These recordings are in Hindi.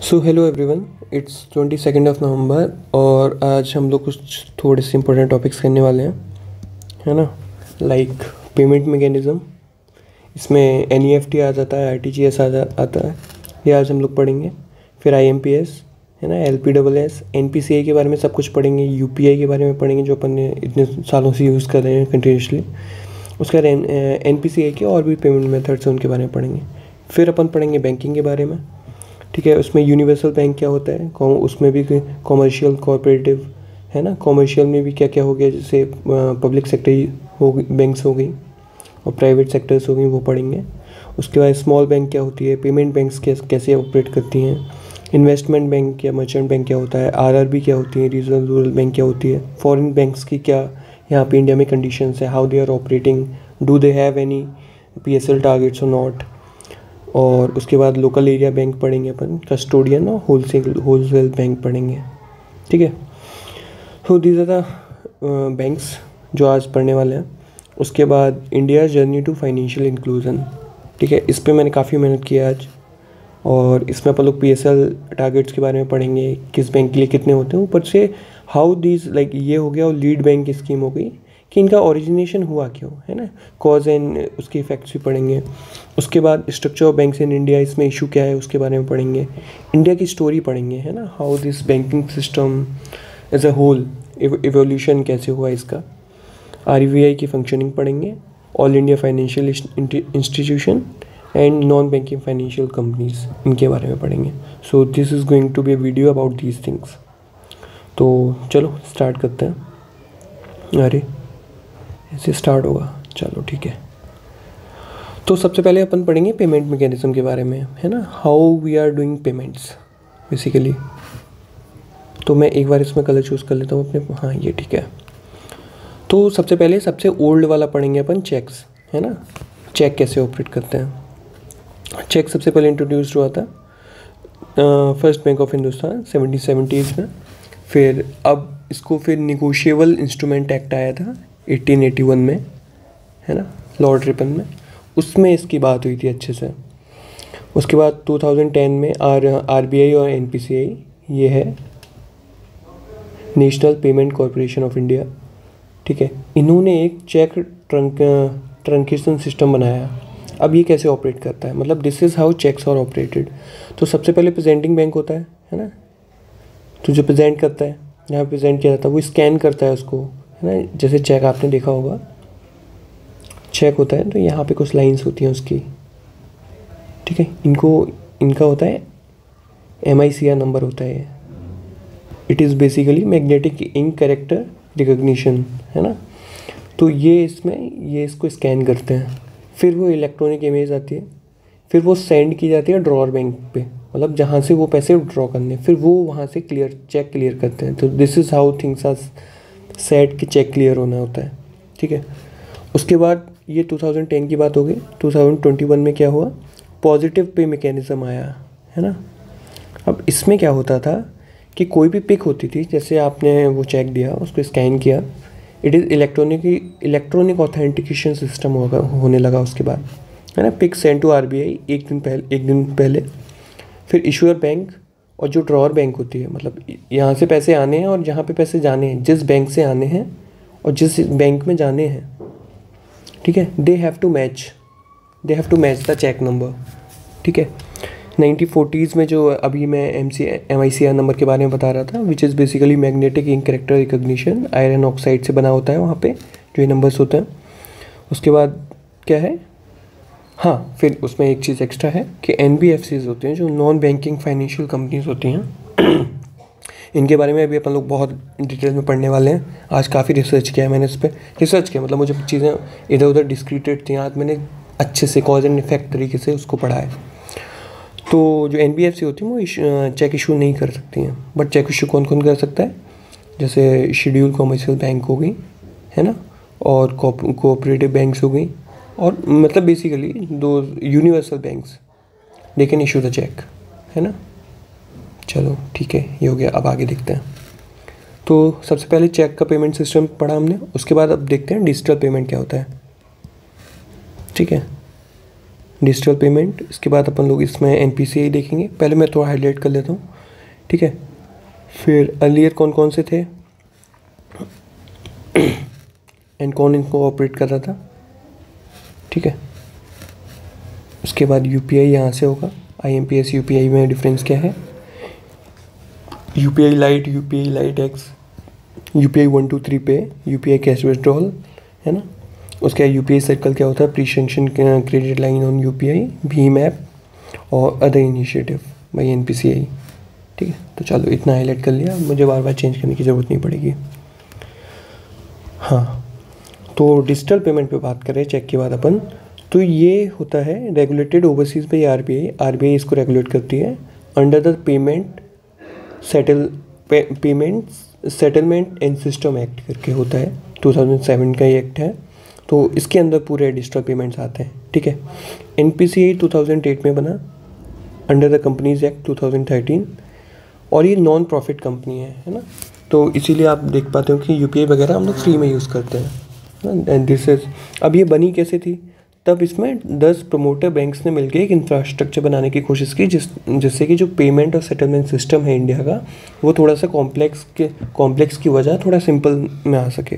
So hello everyone, it's 22 of November और आज हम लोग कुछ थोड़े से इंपॉर्टेंट टॉपिक्स करने वाले हैं, है ना। लाइक पेमेंट मैकेनिज़्म, इसमें एनईएफटी आ जाता है, आरटीजीएस आता है, ये आज हम लोग पढ़ेंगे। फिर आईएमपीएस, है ना, एलपीडब्ल्यूएस, एनपीसीआई के बारे में सब कुछ पढ़ेंगे। यूपीआई के बारे में पढ़ेंगे जो अपन ने इतने सालों से यूज़ कर रहे हैं कंटिन्यूसली। उसके बाद एनपीसीआई के और भी पेमेंट मेथड्स हैं, उनके बारे में पढ़ेंगे। फिर अपन पढ़ेंगे बैंकिंग के बारे में, ठीक है। उसमें यूनिवर्सल बैंक क्या होता है, उसमें भी कॉमर्शियल, कॉर्पोरेटिव, है ना। कॉमर्शियल में भी क्या क्या हो गया, जैसे पब्लिक सेक्टर हो गई, बैंक्स हो गई, और प्राइवेट सेक्टर्स हो गई, वो पढ़ेंगे। उसके बाद स्मॉल बैंक क्या होती है, पेमेंट बैंक्स कैसे ऑपरेट करती हैं, इन्वेस्टमेंट बैंक या मर्चेंट बैंक क्या होता है, आरआरबी क्या होती है, रीजनल रूरल बैंक क्या होती है, फॉरेन बैंक्स की क्या यहाँ पे इंडिया में कंडीशंस है, how they are operating, do they have any PSL targets or not. और उसके बाद लोकल एरिया बैंक पढ़ेंगे अपन, कस्टोडियन और होलसेल बैंक पढ़ेंगे, ठीक है। So these are the banks जो आज पढ़ने वाले हैं। उसके बाद India journey to financial inclusion, ठीक है, इस पे मैंने काफ़ी मेहनत किया आज। और इसमें अपन लोग पीएसएल टारगेट्स के बारे में पढ़ेंगे, किस बैंक के लिए कितने होते हैं, ऊपर से हाउ दीज, लाइक ये हो गया, और लीड बैंक की स्कीम हो गई कि इनका ओरिजिनेशन हुआ क्यों, है ना, कॉज एंड उसके इफेक्ट्स भी पढ़ेंगे। उसके बाद structure of banks in India, इसमें इशू क्या है उसके बारे में पढ़ेंगे। इंडिया की स्टोरी पढ़ेंगे, है ना, how this banking system as a whole evolution कैसे हुआ इसका। आरबीआई की फंक्शनिंग पढ़ेंगे, all India financial institution and non banking financial companies, इनके बारे में पढ़ेंगे। So this is going to be a video about these things. तो चलो स्टार्ट करते हैं। अरे ऐसे स्टार्ट होगा, चलो ठीक है। तो सबसे पहले अपन पढ़ेंगे पेमेंट मैकेनिज्म के बारे में, है ना, how we are doing payments basically. तो मैं एक बार इसमें कलर चूज़ कर लेता हूँ अपने, हाँ ये ठीक है। तो सबसे पहले सबसे ओल्ड वाला पढ़ेंगे अपन, चेक्स, है ना, चेक कैसे ऑपरेट करते हैं। चेक सबसे पहले इंट्रोड्यूस हुआ था first bank of Hindustan 1770s में। फिर अब इसको फिर निगोशिएबल इंस्ट्रूमेंट एक्ट आया था 1881 में, है ना, लॉर्ड रिपन में, उसमें इसकी बात हुई थी अच्छे से। उसके बाद 2010 में आरबीआई और एनपीसीआई, ये है national payment corporation of India, ठीक है, इन्होंने एक चेक ट्रंकेशन सिस्टम बनाया। अब ये कैसे ऑपरेट करता है, मतलब this is how cheques are operated. तो सबसे पहले प्रेजेंटिंग बैंक होता है ना, तो जो प्रेजेंट करता है, जहाँ प्रेजेंट किया जाता है वो स्कैन करता है उसको, है ना। जैसे चेक आपने देखा होगा, चेक होता है तो यहाँ पे कुछ लाइंस होती हैं उसकी, ठीक है, इनका होता है MICR नंबर होता है। It is basically magnetic ink character recognition, है ना। तो ये इसको स्कैन करते हैं, फिर वो इलेक्ट्रॉनिक इमेज आती है, फिर वो सेंड की जाती है ड्रॉअर बैंक पे, मतलब जहाँ से वो पैसे ड्रॉ करने, फिर वो वहाँ से चेक क्लियर करते हैं। तो this is how things are set कि चेक क्लियर होना होता है, ठीक है। उसके बाद ये 2010 की बात हो गई। 2021 में क्या हुआ, पॉजिटिव पे मैकेनिज्म आया, है ना। अब इसमें क्या होता था कि कोई भी पिक होती थी, जैसे आपने वो चेक दिया, उसको स्कैन किया, it is electronic authentication system होने लगा उसके बाद, है ना। पिक सेंड टू आरबीआई एक दिन पहले। फिर इशूअर बैंक और जो ड्रॉअर बैंक होती है, मतलब यहाँ से पैसे आने हैं और जहाँ पे पैसे जाने हैं, जिस बैंक से आने हैं और जिस बैंक में जाने हैं, ठीक है, they have to match the cheque number, ठीक है। 1940s में जो अभी मैं MICR नंबर के बारे में बता रहा था, which is basically magnetic ink character recognition, iron oxide से बना होता है वहाँ पे जो ये नंबर्स होते हैं। उसके बाद क्या है, हाँ, फिर उसमें एक चीज़ एक्स्ट्रा है कि NBFCs होते हैं, जो नॉन बैंकिंग फाइनेंशियल कंपनीज होती हैं। इनके बारे में अभी अपन लोग बहुत डिटेल में पढ़ने वाले हैं। आज काफ़ी रिसर्च किया है मैंने इस पर, मतलब मुझे चीज़ें इधर उधर डिस्क्रीटेड थी, आज मैंने अच्छे से कॉज एंड इफेक्ट तरीके से उसको पढ़ा है। तो जो NBFC होती हैं वो चेक इशू नहीं कर सकती हैं, बट चेक इशू कौन कौन कर सकता है, जैसे शेड्यूल कॉमर्शियल बैंक हो गई, है ना, और कोऑपरेटिव बैंक्स हो गई, और मतलब बेसिकली दो universal banks, they can issue the cheque, है ना। चलो ठीक है, ये हो गया। अब आगे देखते हैं। तो सबसे पहले चेक का पेमेंट सिस्टम पढ़ा हमने, उसके बाद अब देखते हैं डिजिटल पेमेंट क्या होता है, ठीक है। Digital payment. इसके बाद अपन लोग इसमें NPCI देखेंगे। पहले मैं थोड़ा हाईलाइट कर लेता हूँ, ठीक है। फिर अर्लियर कौन कौन से थे एंड कौन इनको ऑपरेट कर रहा था, ठीक है। उसके बाद UPI यहाँ से होगा। IMPS UPI में डिफरेंस क्या है, UPI लाइट X, UPI 1 2 3 पे, UPI कैश विड्रॉल, है ना। उसके बाद UPI सर्कल क्या होता है, pre sanction credit line on UPI, Bhim app और अदर इनिशिएटिव बाई NPCI, ठीक है। तो चलो इतना हाईलाइट कर लिया, मुझे बार बार चेंज करने की ज़रूरत नहीं पड़ेगी। हाँ, तो डिजिटल पेमेंट पे बात करें चेक के बाद अपन, तो ये होता है रेगुलेटेड ओवरसीज बाई RBI इसको रेगुलेट करती है under the payment settlement and system act करके होता है, 2007 का ये एक्ट है। तो इसके अंदर पूरे डिजिटल पेमेंट्स आते हैं, ठीक है। NPCI 2008 में बना अंडर द कंपनीज एक्ट 2013, और ये नॉन प्रॉफिट कंपनी है ना। तो इसीलिए आप देख पाते हो कि UPI वगैरह हम लोग फ्री में यूज़ करते हैं। एंड दिस इज, अब ये बनी कैसे थी, तब इसमें 10 प्रमोटर बैंक्स ने मिलकर एक इंफ्रास्ट्रक्चर बनाने की कोशिश की जिससे कि जो पेमेंट और सेटलमेंट सिस्टम है इंडिया का, वो थोड़ा सा कॉम्प्लेक्स की वजह थोड़ा सिंपल में आ सके।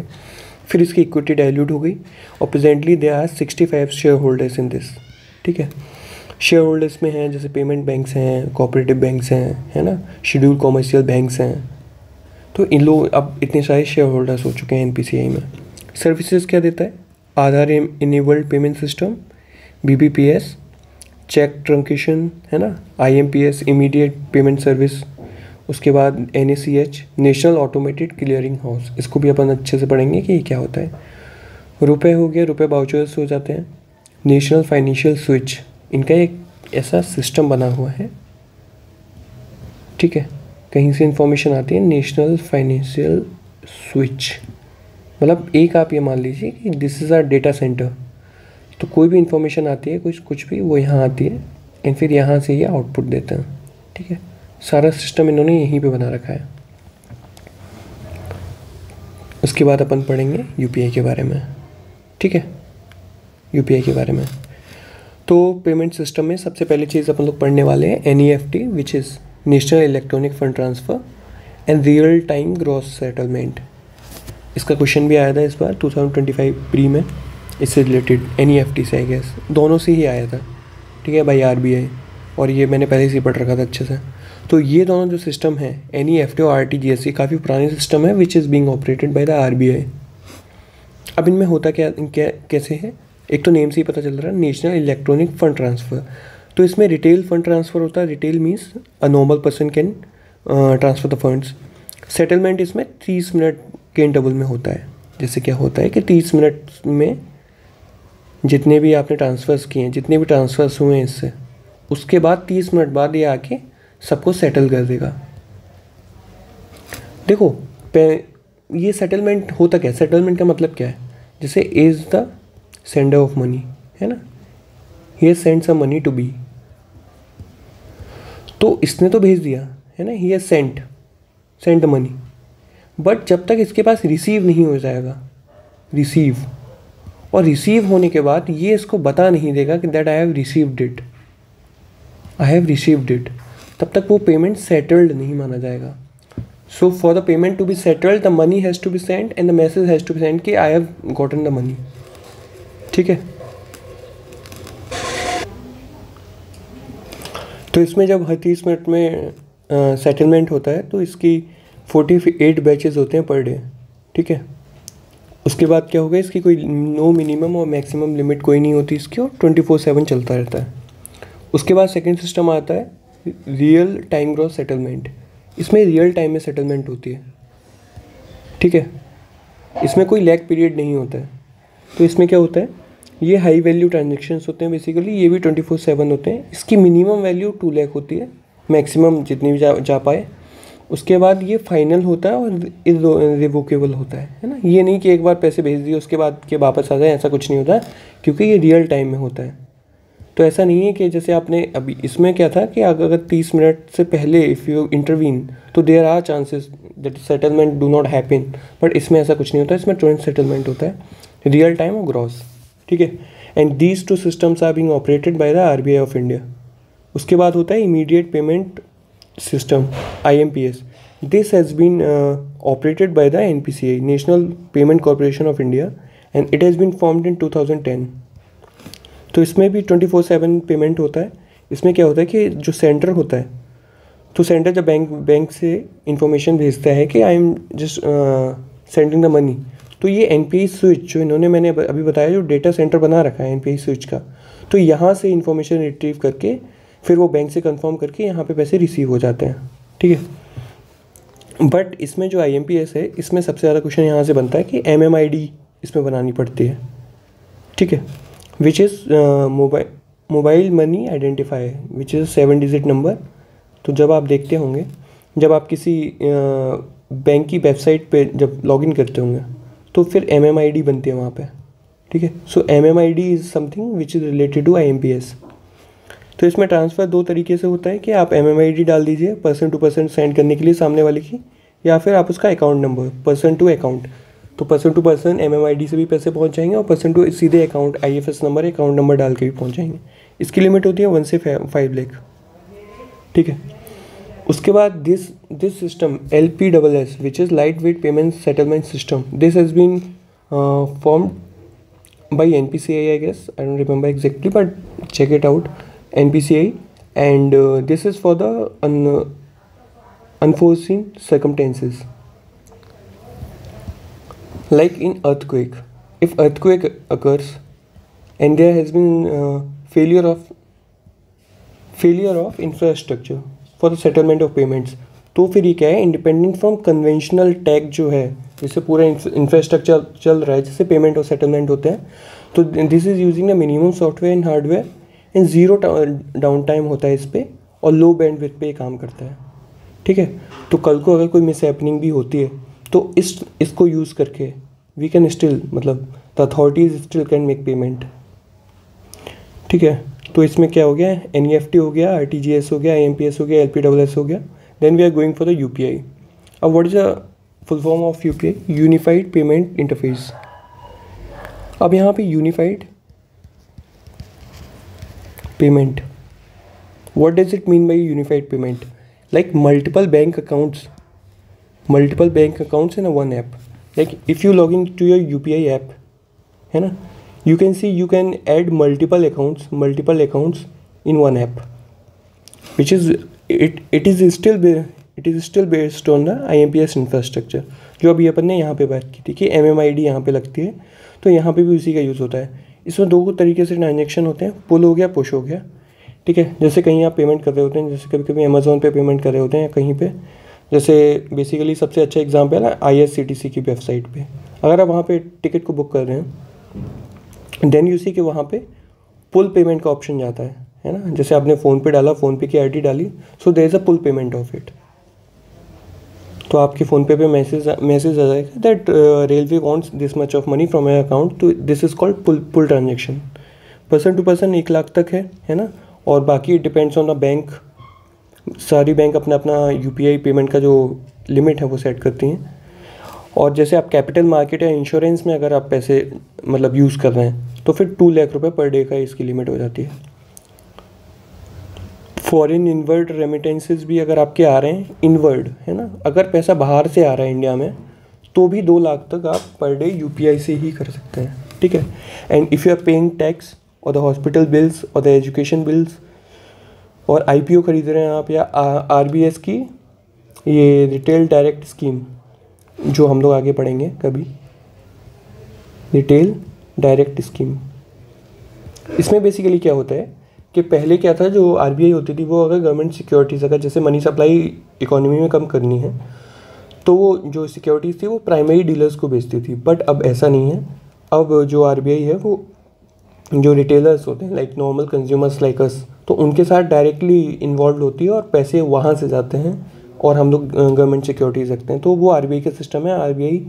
फिर इसकी इक्विटी डाइल्यूट हो गई और presently they are 65 share holders in this, ठीक है। शेयर होल्डर्स में हैं जैसे पेमेंट बैंक्स हैं, कोऑपरेटिव बैंक्स हैं, है ना, शेड्यूल कॉमर्शियल बैंक्स हैं। तो इन लोग अब इतने सारे शेयर होल्डर्स हो चुके हैं NPCI में। सर्विसेज क्या देता है, Aadhaar enabled payment system, BBPS, check truncation, है ना, IMPS इमीडिएट पेमेंट सर्विस। उसके बाद NACH national automated clearing house, इसको भी अपन अच्छे से पढ़ेंगे कि ये क्या होता है। रुपए हो गया, रुपए बाउचर्स हो जाते हैं। नेशनल फाइनेंशियल स्विच, इनका एक ऐसा सिस्टम बना हुआ है, ठीक है। कहीं से इंफॉर्मेशन आती है नेशनल फाइनेंशियल स्विच, मतलब एक आप ये मान लीजिए कि this is our data centre, तो कोई भी इंफॉर्मेशन आती है कुछ भी वो यहाँ आती है एंड फिर यहाँ से ये आउटपुट देते हैं, ठीक है। सारा सिस्टम इन्होंने यहीं पे बना रखा है। उसके बाद अपन पढ़ेंगे UPI के बारे में, ठीक है। UPI के बारे में तो पेमेंट सिस्टम में सबसे पहली चीज़ अपन लोग पढ़ने वाले हैं NEFT, which is national electronic fund transfer and real time gross settlement. इसका क्वेश्चन भी आया था इस बार 2025 प्री में, इससे रिलेटेड NEFT से आई गेस, दोनों से ही आया था, ठीक है, बाई RBI, और ये मैंने पहले से ही पढ़ रखा था अच्छे से। तो ये दोनों जो सिस्टम है NEFT और RTGS, ये काफ़ी पुरानी सिस्टम है which is being operated by the RBI। अब इनमें होता क्या कैसे है, एक तो नेम से ही पता चल रहा है, नेशनल इलेक्ट्रॉनिक फंड ट्रांसफ़र। तो इसमें रिटेल फंड ट्रांसफ़र होता है, retail means a normal person can transfer the funds. Settlement इसमें 30 मिनट के इंटरवल में होता है। जैसे क्या होता है कि 30 मिनट में जितने भी आपने ट्रांसफ़र्स किए हैं, जितने भी ट्रांसफ़र्स हुए हैं इससे, उसके बाद 30 मिनट बाद ये आके सबको सेटल कर देगा। देखो ये सेटलमेंट होता क्या है, सेटलमेंट का मतलब क्या है, जैसे is the sender of money, है ना, he send some money to B, तो इसने तो भेज दिया, है ना, he send the money, but जब तक इसके पास रिसीव नहीं हो जाएगा, रिसीव होने के बाद ये इसको बता नहीं देगा कि that I have received it, तब तक वो पेमेंट सेटल्ड नहीं माना जाएगा। So for the payment to be settled the money has to be send and the message has to be send कि I have gotten the money, ठीक है। तो इसमें जब हर 30 मिनट में सेटलमेंट होता है तो इसकी 48 बैचेस होते हैं पर डे, ठीक है। उसके बाद क्या होगा, इसकी कोई नो मिनिमम और मैक्सिमम लिमिट कोई नहीं होती इसकी, और 24/7 चलता रहता है। उसके बाद सेकंड सिस्टम आता है रियल टाइम ग्रॉस सेटलमेंट। इसमें रियल टाइम में सेटलमेंट होती है, ठीक है। इसमें कोई लैग पीरियड नहीं होता है। तो इसमें क्या होता है, ये हाई वैल्यू ट्रांजेक्शन्स होते हैं बेसिकली, ये भी 24/7 होते हैं। इसकी मिनिमम वैल्यू 2 लाख होती है, मैक्सिमम जितनी भी जा पाए। उसके बाद ये फाइनल होता है और रिवोकेबल होता है ना। ये नहीं कि एक बार पैसे भेज दिए उसके बाद के वापस आ जाए, ऐसा कुछ नहीं होता, क्योंकि ये रियल टाइम में होता है। तो ऐसा नहीं है कि जैसे आपने अभी इसमें क्या था कि अगर 30 मिनट से पहले इफ़ यू इंटरवीन तो there are chances that settlement do not happen, but इसमें ऐसा कुछ नहीं होता। इसमें तुरंत सेटलमेंट होता है, रियल टाइम और ग्रॉस, ठीक है। And these two systems are being operated by the RBI of India. उसके बाद होता है immediate payment system IMPS। This has been operated by the NPCI, national payment corporation of India, and it has been formed in 2010। तो इसमें भी 24/7 पेमेंट होता है। इसमें क्या होता है कि जो सेंटर होता है, तो सेंटर जब बैंक से इंफॉर्मेशन भेजता है कि I am just sending the money, तो ये NPI स्विच जो इन्होंने मैंने अभी बताया जो डेटा सेंटर बना रखा है NPI स्विच का, तो यहाँ से इंफॉर्मेशन रिट्रीव करके फिर वो बैंक से कंफर्म करके यहाँ पे पैसे रिसीव हो जाते हैं, ठीक है। बट इसमें जो IMPS है, इसमें सबसे ज़्यादा क्वेश्चन यहाँ से बनता है कि MMID इसमें बनानी पड़ती है, ठीक है, which is mobile money identifier, which is 7 digit number. तो जब आप देखते होंगे, जब आप किसी बैंक की वेबसाइट पे जब लॉगिन करते होंगे, तो फिर MMID बनती है वहाँ पे, ठीक है। So MMID is something which is related to IMPS। तो इसमें ट्रांसफ़र दो तरीके से होता है कि आप MMID डाल दीजिए पर्सन टू पर्सन सेंड करने के लिए सामने वाले की, या फिर आप उसका account number person to account, तो पर्सन टू पर्सन MMID से भी पैसे पहुँच जाएंगे और पर्सन टू सीधे account IFS number account number डाल के भी पहुँच जाएंगे। इसकी लिमिट होती है 1 से 5 लाख, ठीक है। उसके बाद this system LPSS which is light weight payment settlement system, this has been formed by NPCI, I guess. I don't remember exactly, but check it out, NPCI. And this is for the unforeseen circumstances, like in earthquake. If earthquake occurs and there has been failure of infrastructure for the settlement of payments, तो फिर ये क्या है, इंडिपेंडेंट फ्रॉम कन्वेंशनल टैग जो है, जिससे पूरा इंफ्रास्ट्रक्चर चल रहा है, जिससे पेमेंट और सेटलमेंट होते हैं, तो this is using the minimum software and hardware and zero down time होता है इस पर, और लो बैंडविड्थ पे काम करता है, ठीक है। तो कल को अगर कोई मिस हैपनिंग भी होती है तो इसको यूज़ करके वी कैन स्टिल, मतलब the authorities still can make payment, ठीक है। तो इसमें क्या हो गया, NEFT हो गया, RTGS हो गया, IMPS हो गया, LPSS हो गया। Then we are going for the UPI। अब what is the full form of UPI? Unified payment interface. अब यहाँ पे unified payment, what does it mean by unified payment? Like multiple bank accounts in one app. Like if you log in to your UPI app, है ना, you can see you can add multiple accounts in one app, which is it is still based on the IMPS infrastructure, जो अभी अपन ने यहाँ पे बात की थी कि MMID यहाँ पे लगती है, तो यहाँ पे भी उसी का यूज़ होता है। इसमें दो तरीके से ट्रांजेक्शन होते हैं, पुल हो गया, पुश हो गया, ठीक है। जैसे कहीं आप पेमेंट कर रहे होते हैं, जैसे कभी कभी अमेज़ोन पे पेमेंट कर रहे होते हैं या कहीं पे, जैसे बेसिकली सबसे अच्छा एग्जाम्पल है IRCTC की वेबसाइट पे, अगर आप वहाँ पे टिकट को बुक कर रहे हैं, देन यू सी कि वहाँ पे पुल पेमेंट का ऑप्शन जाता है ना। जैसे आपने फ़ोनपे डाला, फ़ोनपे की ID डाली, so there is a pull payment of it, तो आपके फ़ोनपे पे मैसेज आ जाएगा that railway wants this much of money from your account, तो this is called pull transaction. Person to person 1 lakh तक है ना, और बाकी डिपेंड्स ऑन द बैंक। सारी बैंक अपना UPI पेमेंट का जो लिमिट है वो सेट करती हैं। और जैसे आप कैपिटल मार्केट या इंश्योरेंस में अगर आप पैसे मतलब यूज़ कर रहे हैं, तो फिर 2 लाख रुपये पर डे का इसकी लिमिट हो जाती है। फॉरेन इनवर्ड रेमिटेंसेस भी अगर आपके आ रहे हैं, इनवर्ड है ना, अगर पैसा बाहर से आ रहा है इंडिया में, तो भी 2 लाख तक आप पर डे UPI से ही कर सकते हैं, ठीक है। And if you are paying tax or the hospital bills or the education bills, और IPO खरीद रहे हैं आप, या RBS की ये रिटेल डायरेक्ट स्कीम जो हम लोग आगे पढ़ेंगे कभी, रिटेल डायरेक्ट स्कीम। इसमें बेसिकली क्या होता है कि पहले क्या था, जो RBI होती थी वो अगर गवर्नमेंट सिक्योरिटीज़, अगर जैसे मनी सप्लाई इकोनॉमी में कम करनी है, तो वो जो सिक्योरिटीज़ थी वो प्राइमरी डीलर्स को बेचती थी। बट अब ऐसा नहीं है, अब जो RBI है वो जो रिटेलर्स होते हैं, like normal consumers like us, तो उनके साथ डायरेक्टली इन्वॉल्व होती है और पैसे वहाँ से जाते हैं और हम लोग गवर्नमेंट सिक्योरिटीज़ रखते हैं। तो वो RBI का सिस्टम है। RBI,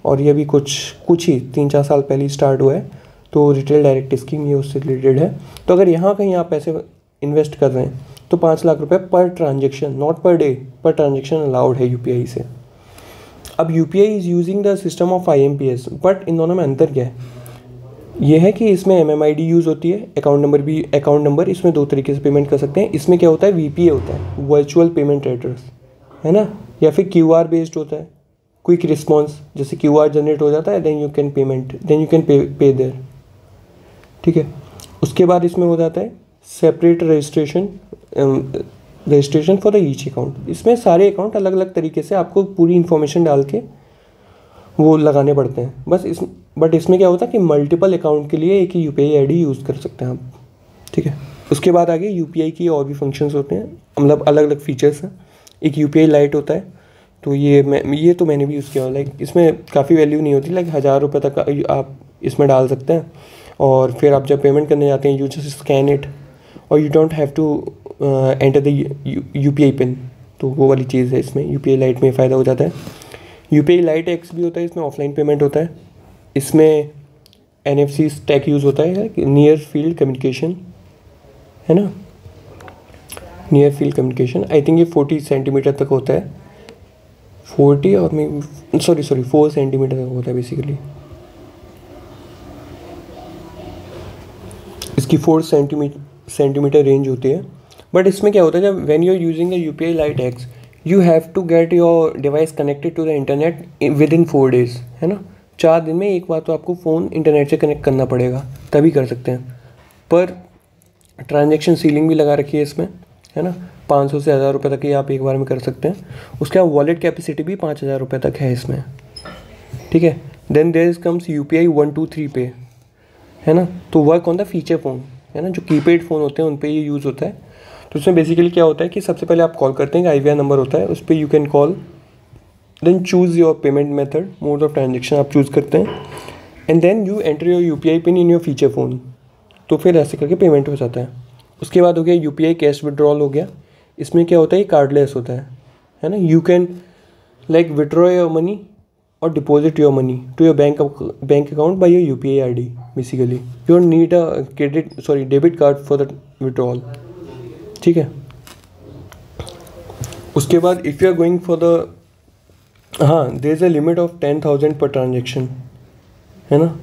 और ये भी कुछ ही 3-4 साल पहले ही स्टार्ट हुआ है, तो रिटेल डायरेक्ट स्कीम ये उससे रिलेटेड है। तो अगर यहाँ कहीं आप पैसे इन्वेस्ट कर रहे हैं तो 5 लाख रुपए per transaction, not per day, per transaction allowed है UPI से। अब UPI is using the system of IMPS, but in दोनों में अंतर क्या है? ये है कि इसमें MMID यूज़ होती है, अकाउंट नंबर इसमें दो तरीके से पेमेंट कर सकते हैं। इसमें क्या होता है, VPA होता है, वर्चुअल पेमेंट एड्रेस, है ना, या फिर QR बेस्ड होता है, क्विक रिस्पॉन्स, जैसे QR जनरेट हो जाता है, then you can pay there, ठीक है। उसके बाद इसमें हो जाता है separate registration for the each account. इसमें सारे अकाउंट अलग अलग तरीके से आपको पूरी इन्फॉर्मेशन डाल के वो लगाने पड़ते हैं। बट इसमें क्या होता है कि मल्टीपल अकाउंट के लिए एक ही UPI ID यूज़ कर सकते हैं आप, ठीक है। उसके बाद आगे UPI की और भी फंक्शंस होते हैं, मतलब अलग अलग फीचर्स हैं। एक UPI लाइट होता है, तो ये तो मैंने भी यूज़ किया, लाइक इसमें काफ़ी वैल्यू नहीं होती, लाइक 1000 रुपये तक आप इसमें डाल सकते हैं। और फिर आप जब पेमेंट करने जाते हैं, यू जस्ट स्कैन इट और you don't have to enter the UPI PIN. तो वो वाली चीज़ है इसमें, UPI लाइट में फ़ायदा हो जाता है। UPI लाइट X भी होता है, इसमें ऑफलाइन पेमेंट होता है। इसमें NFC स्टैक यूज़ होता है, नियर फील्ड कम्युनिकेशन, है ना, near field communication. I think ये 40 सेंटीमीटर तक होता है, 40 और मैं सॉरी 4 सेंटीमीटर तक होता है बेसिकली। इसकी 4 सेंटीमीटर रेंज होती है। बट इसमें क्या होता है, जब when you are using a UPI lite X, you have to get your device connected to the internet within 4 days, है ना। 4 दिन में एक बार तो आपको फ़ोन इंटरनेट से कनेक्ट करना पड़ेगा, तभी कर सकते हैं। पर ट्रांजैक्शन सीलिंग भी लगा रखी है इसमें, है ना, 500 से 1000 रुपये तक ही आप एक बार में कर सकते हैं। उसके बाद वॉलेट कैपेसिटी भी 5000 रुपये तक है इसमें, ठीक है। देन देयर कम्स UPI 1 2 3 पे, है ना। तो work on the feature phone, है ना, जो कीपैड फ़ोन होते हैं उन पे ये यूज़ होता है। तो उसमें बेसिकली क्या होता है कि सबसे पहले आप कॉल करते हैं, IVR नंबर होता है, उस पर you can call, then choose your payment method, mode of transaction आप चूज़ करते हैं, and then you enter your UPI PIN in your feature phone. तो फिर ऐसे करके पेमेंट हो जाता है। उसके बाद हो गया UPI कैश विड्रॉल हो गया। इसमें क्या होता है, कार्डलेस होता है ना। You can like withdraw your money और deposit your money to your bank account by your UPI ID basically. You don't need a debit card for the withdrawal, ठीक है। उसके बाद if you are going for the there is a limit of 10,000 per transaction, है ना,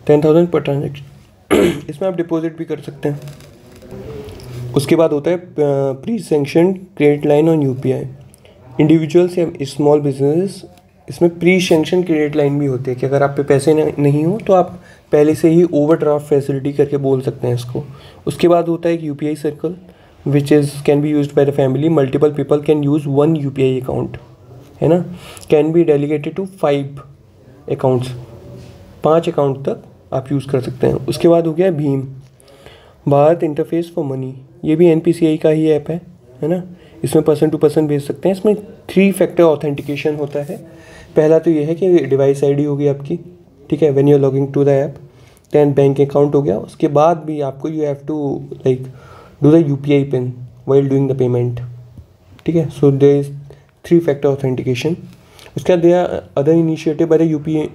10,000 पर ट्रांजेक्शन। इसमें आप डिपॉजिट भी कर सकते हैं। उसके बाद होता है pre sanction credit line on UPI। Individuals या स्मॉल बिजनेस, इसमें प्री सेंक्शन क्रेडिट लाइन भी होती है कि अगर आप पे पैसे नहीं हो तो आप पहले से ही ओवरड्राफ्ट फैसिलिटी करके बोल सकते हैं इसको। उसके बाद होता है एक UPI circle which can be used by the family. Multiple people can use 1 UPI account, है ना। Can be delegated to 5 accounts, 5 account तक आप यूज़ कर सकते हैं। उसके बाद हो गया Bhim, Bharat interface for money. ये भी NPCI का ही ऐप है ना। इसमें पर्सन टू पर्सन भेज सकते हैं। इसमें 3 फैक्टर ऑथेंटिकेशन होता है। पहला तो ये है कि डिवाइस ID होगी आपकी, ठीक है, when you are logging to the app. Then bank account हो गया। उसके बाद भी आपको you have to like do the UPI PIN while doing the payment, ठीक है। So there is 3 factor authentication. उसके बाद there are other initiative by the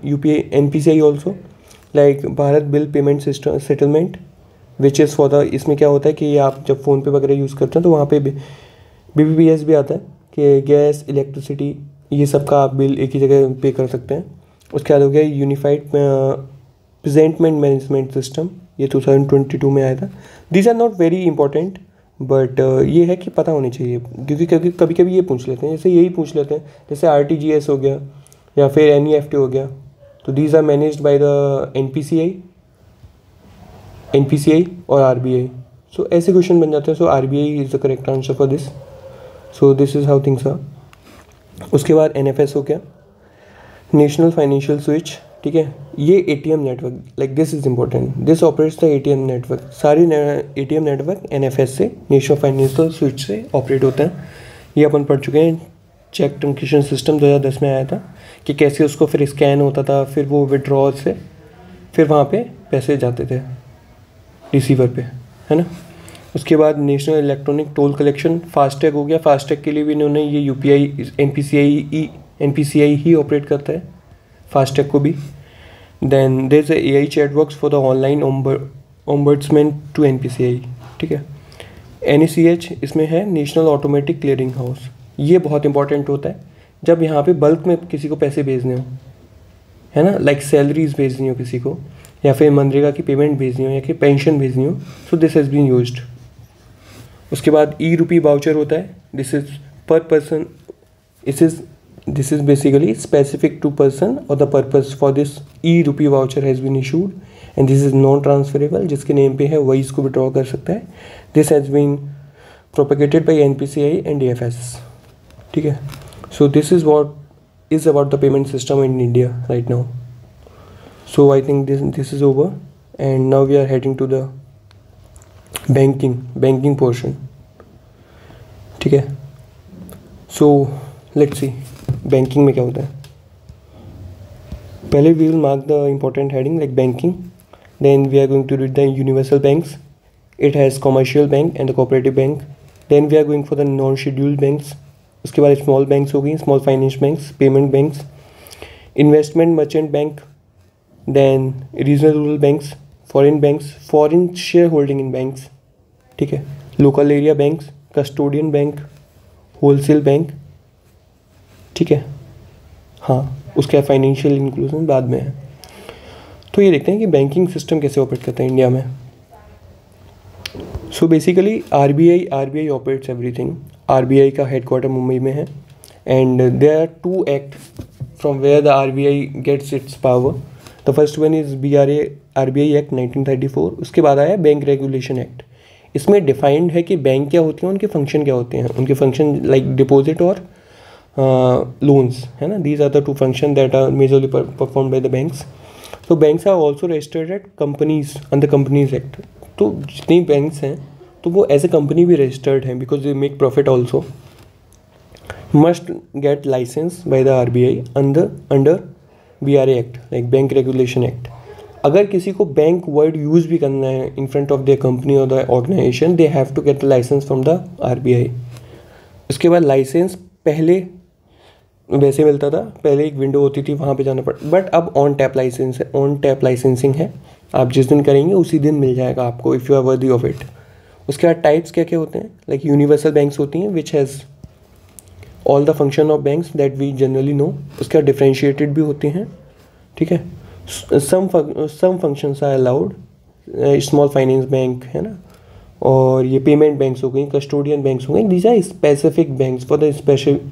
UPI NPCI also, like Bharat bill payment system settlement which is for the, इसमें क्या होता है कि आप जब फ़ोन पे वगैरह यूज़ करते हैं तो वहाँ पे BBPS भी आता है कि गैस, इलेक्ट्रिसिटी, ये सब का आप बिल एक ही जगह पे कर सकते हैं। उसके बाद हो गया यूनिफाइड प्रेजेंटमेंट मैनेजमेंट सिस्टम, ये 2022 में आया था। These are not very important, but ये है कि पता होनी चाहिए, क्योंकि कभी कभी ये पूछ लेते हैं, जैसे यही पूछ लेते हैं, जैसे RTGS हो गया या फिर NEFT हो गया। तो these are managed by the NPCI और RBI। सो ऐसे क्वेश्चन बन जाते हैं। So RBI is the correct answer for this. So this is how things are. उसके बाद NFS हो गया, नेशनल फाइनेंशियल स्विच, ठीक है। ये ATM network, like this is important, this operates the ATM network. सारी ATM नेटवर्क NFS से, नेशनल फाइनेंशियल स्विच से ऑपरेट होते हैं। ये अपन पढ़ चुके हैं। चेक ट्रांसमिशन सिस्टम 2010 में आया था कि कैसे उसको फिर स्कैन होता था, फिर वो विड्रॉल से फिर वहाँ पे पैसे जाते थे रिसीवर पे, है ना। उसके बाद national electronic toll collection, FASTag हो गया। फास्टैग के लिए भी इन्होंने ये UPI NPCI ही ऑपरेट करता है फास्टैग को भी। Then there is AI chat works for the online ombudsman to NPCI, ठीक है। NACH इसमें है, नेशनल ऑटोमेटिक क्लियरिंग हाउस। ये बहुत इंपॉर्टेंट होता है जब यहाँ पे बल्क में किसी को पैसे भेजने हो, है ना, लाइक सैलरीज भेजनी हो किसी को, या फिर मनरेगा की पेमेंट भेजनी हो या फिर पेंशन भेजनी हो, so this has been used. उसके बाद ई रुपी वाउचर होता है, this is per person, this is basically specific to person और the purpose for this e rupee voucher has been issued and this is non transferable, जिसके नेम पे है वही इसको विड्रॉ कर सकता है। This has been propagated by NPCI and DFS, ठीक है। So this is what is about the payment system in India right now. So I think this is over and now we are heading to the banking portion, ठीक है। सो लेट्स सी बैंकिंग में क्या होता है। पहले we will mark the important heading like banking, then we are going to read the universal banks, it has commercial bank and the cooperative bank, then we are going for the non scheduled banks, उसके बाद स्मॉल बैंक्स हो गई, small finance banks, payment banks, investment merchant bank, then regional rural banks, foreign share holding in banks, ठीक है, local area banks, custodian bank, wholesale bank, ठीक है। हाँ, उसके फाइनेंशियल इंक्लूजन बाद में है। तो ये देखते हैं कि बैंकिंग सिस्टम कैसे ऑपरेट करता है इंडिया में। So basically RBI operates everything. RBI का हेडक्वार्टर मुंबई में है and there are 2 act from where the RBI gets its power. The first one is RBI act 1934, उसके बाद आया बैंक रेगुलेशन एक्ट। इसमें डिफाइंड है कि बैंक क्या होते हैं, उनके फंक्शन क्या होते हैं। उनके फंक्शन लाइक डिपॉजिट और लोन्स, है ना, these are the 2 functions that are majorly perform by the banks. तो banks are also registered at companies under companies act. तो जितनी बैंक्स हैं तो वो एज ए कंपनी भी रजिस्टर्ड हैं because they make profit also, must get license by the RBI under BRA act like bank regulation act. अगर किसी को बैंक वर्ड यूज़ भी करना है in front of the company और the organisation, they have to get the license from the RBI. उसके बाद लाइसेंस पहले वैसे मिलता था, पहले एक विंडो होती थी वहाँ पे जाना पड़ता, बट अब ऑन टैप लाइसेंसिंग है। आप जिस दिन करेंगे उसी दिन मिल जाएगा आपको if you are worthy of it. उसके बाद टाइप्स क्या क्या होते हैं, लाइक यूनिवर्सल बैंक्स होती हैं which has all the function of banks that we generally know. उसके बाद डिफ्रेंशिएटेड भी होते हैं, ठीक है। Some functions are allowed, small finance bank है ना, और ये पेमेंट बैंक्स हो गई, कस्टोडियन बैंक्स हो गई, these are specific banks for the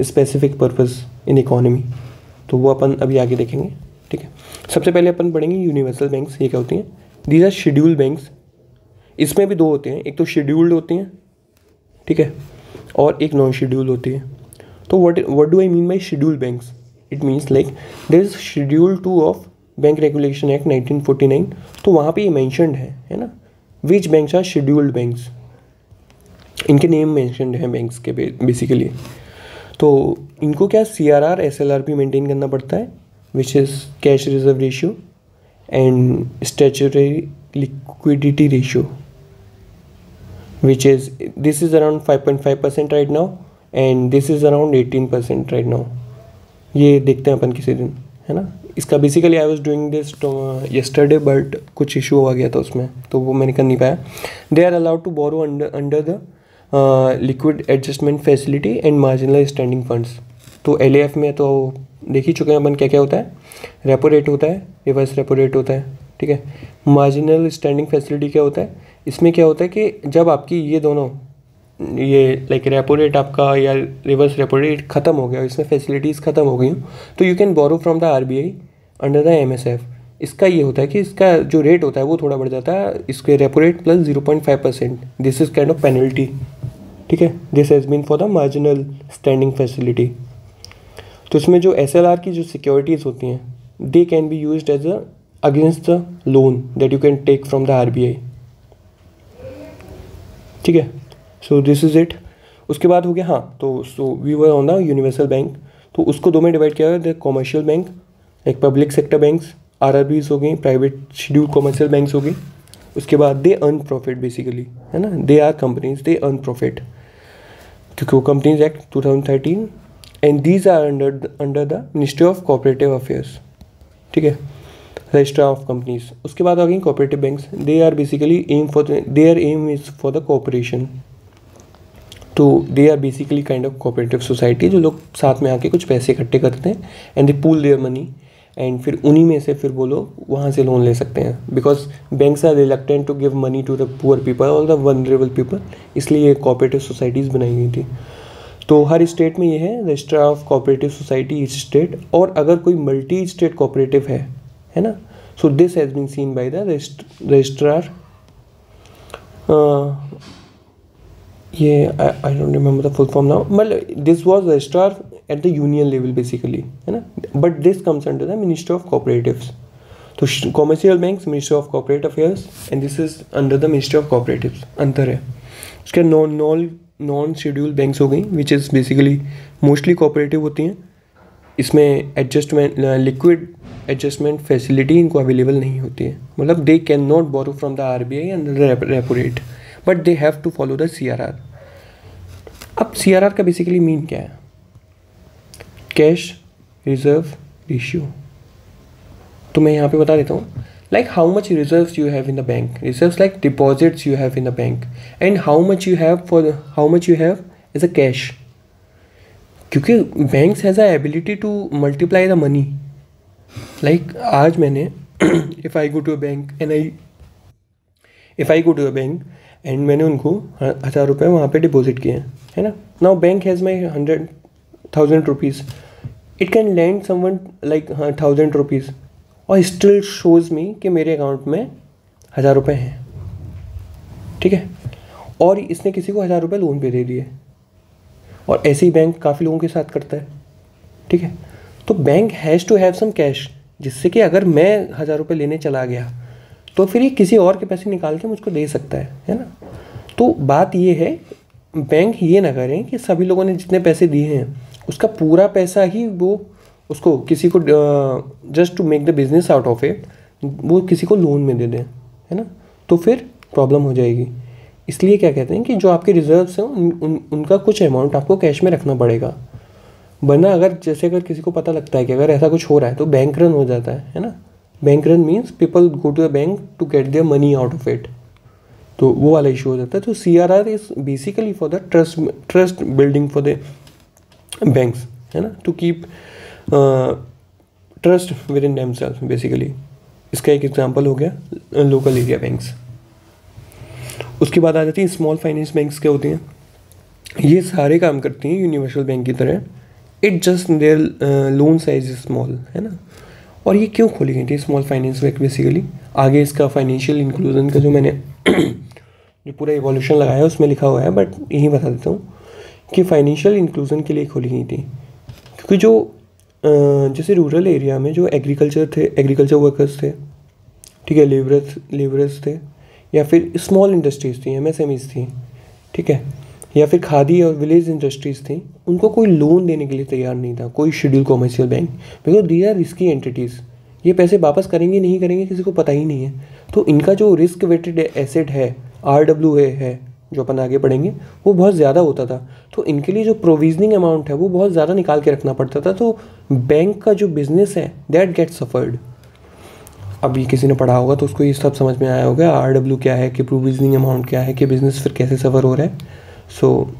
specific purpose in economy. तो वो अपन अभी आगे देखेंगे, ठीक है। सबसे पहले अपन पढ़ेंगे यूनिवर्सल बैंक्स, ये क्या होती हैं। These are scheduled banks. इसमें भी 2 होते हैं, एक तो शेड्यूल्ड होती हैं, ठीक है, और एक नॉन शेड्यूल्ड होती है। तो what do I mean by scheduled banks? It means like there is schedule 2 of bank regulation act 1949। तो वहाँ पे ये मैंशनड है ना, which banks are scheduled banks, इनके नेम मैंशनड हैं बैंक्स के बेसिकली। तो इनको क्या CRR SLR भी मेंटेन करना पड़ता है, which is cash reserve ratio and statutory liquidity ratio, which is this is around 5.5% right now and this is around 18% right now। ये देखते हैं अपन किसी दिन, है ना। इसका basically I was doing this yesterday but कुछ इशू आ गया था उसमें, तो वो मैंने कर नहीं पाया। They are allowed to borrow under the liquid adjustment facility and marginal standing funds. तो LAF में तो देख ही चुके हैं अपन क्या क्या होता है। रेपो रेट होता है, रिवर्स रेपो रेट होता है, ठीक है। मार्जिनल स्टैंडिंग फैसिलिटी क्या होता है, इसमें क्या होता है कि जब आपकी ये दोनों ये लाइक रेपो रेट आपका या रिवर्स रेपो रेट ख़त्म हो गया, इसमें फैसिलिटीज़ ख़त्म हो गई हूँ, तो you can borrow from the RBI under the MSF। इसका ये होता है कि इसका जो रेट होता है वो थोड़ा बढ़ जाता है, इसके repo rate plus 0.5%। This is kind of penalty, ठीक है। This has been for the marginal standing facility. तो इसमें जो SLR की जो सिक्योरिटीज़ होती हैं, they can be used as a against the loan that you can take from the RBI, ठीक है। So this is it. उसके बाद हो गया, हाँ, तो so we were on the universal bank. तो उसको 2 में डिवाइड किया गया, the commercial bank like public sector banks, RRBs हो गई, प्राइवेट शेड्यूल कॉमर्शियल बैंक्स हो गई। उसके बाद दे अर्न प्रॉफिट बेसिकली, है ना, they are companies, they earn profit क्योंकि वो companies act 2013 and these are under the ministry of cooperative affairs, ठीक है, रजिस्टर ऑफ कंपनीज। उसके बाद आ गई cooperative banks. They are basically their aim is for the cooperation. तो they are basically kind of cooperative society, जो लोग साथ में आके कुछ पैसे इकट्ठे करते हैं and they pool their money and फिर उन्हीं में से फिर वो लोग वहाँ से लोन ले सकते हैं, because banks are reluctant to give money to the poor people और द वनरेबल पीपल, इसलिए ये कोऑपरेटिव सोसाइटीज़ बनाई गई थी। तो हर स्टेट में ये है registrar of cooperative society each state, और अगर कोई मल्टी स्टेट कोऑपरेटिव है ना, so this has been seen by the registrar, ये I don't remember the full form now, मतलब this was registrar at the union level basically, है ना, but this comes under the ministry of cooperatives. तो commercial banks ministry of corporate affairs and this is under the ministry of cooperatives, अंतर है। उसके नॉन शेड्यूल बैंक्स हो गई which is basically mostly cooperative होती हैं, इसमें एडजस्टमेंट लिक्विड एडजस्टमेंट फैसिलिटी इनको अवेलेबल नहीं होती है, मतलब they can not borrow from the RBI and the repo rate, but they have to follow the CRR। अब CRR का बेसिकली मीन क्या है? Cash reserve ratio. तो मैं यहाँ पे बता देता हूँ, like how much reserves you have in the bank, reserves like deposits you have in the bank, and how much you have as a cash, क्योंकि banks has a ability to multiply the money, like आज मैंने if I go to a bank and मैंने उनको 1000 रुपये वहाँ पे डिपॉजिट किए हैं, है ना, now bank has my 100,000 rupees, it can lend someone like 1000 rupees और स्टिल शोज़ मी कि मेरे अकाउंट में 1000 रुपये हैं, ठीक है, और इसने किसी को 1000 रुपये लोन पे दे दिए, और ऐसे ही बैंक काफ़ी लोगों के साथ करता है, ठीक है। तो bank has to have some cash, जिससे कि अगर मैं 1000 रुपये लेने चला गया तो फिर ये किसी और के पैसे निकाल के मुझको दे सकता है ना। तो बात ये है, बैंक ये ना करें कि सभी लोगों ने जितने पैसे दिए हैं उसका पूरा पैसा ही वो उसको किसी को just to make the business out of it वो किसी को लोन में दे दें, है ना, तो फिर प्रॉब्लम हो जाएगी। इसलिए क्या कहते हैं कि जो आपके रिजर्व्स हैं उनका कुछ अमाउंट आपको कैश में रखना पड़ेगा, वरना अगर किसी को पता लगता है कि अगर ऐसा कुछ हो रहा है तो बैंक रन हो जाता है ना। Bank run means people go to the bank to get their money out of it, तो वो वाला इशू हो जाता है। तो CRR is basically for the trust building for the banks, है ना, to keep trust within themself basically. इसका एक एग्जांपल हो गया लोकल एरिया बैंक्स। उसके बाद आ जाती है स्मॉल फाइनेंस बैंक्स। क्या होती हैं? ये सारे काम करती हैं यूनिवर्सल बैंक की तरह, it just there loan size is small, है ना। और ये क्यों खोली गई थी स्मॉल फाइनेंस बैंक बेसिकली? आगे इसका फाइनेंशियल इंक्लूजन का जो मैंने जो पूरा इवोल्यूशन लगाया है उसमें लिखा हुआ है, बट यही बता देता हूँ कि फाइनेंशियल इंक्लूजन के लिए खोली गई थी, क्योंकि जो जैसे रूरल एरिया में जो एग्रीकल्चर वर्कर्स थे, ठीक है, लेबरर्स थे, या फिर स्मॉल इंडस्ट्रीज़ थी, MSMEs थी, ठीक है, या फिर खादी और विलेज इंडस्ट्रीज़ थी, उनको कोई लोन देने के लिए तैयार नहीं था कोई schedule commercial bank, because these are risky entities. ये पैसे वापस करेंगे नहीं करेंगे किसी को पता ही नहीं है। तो इनका जो रिस्क वेटेड एसेट है RWA है, जो अपन आगे पढ़ेंगे, वो बहुत ज़्यादा होता था। तो इनके लिए जो प्रोविजनिंग अमाउंट है वो बहुत ज़्यादा निकाल के रखना पड़ता था। तो बैंक का जो बिजनेस है दैट गेट सफर्ड। अब ये किसी ने पढ़ा होगा तो उसको ये सब समझ में आया होगा RW क्या है, कि प्रोविजनिंग अमाउंट क्या है, कि बिज़नेस फिर कैसे सफ़र हो रहा है। सो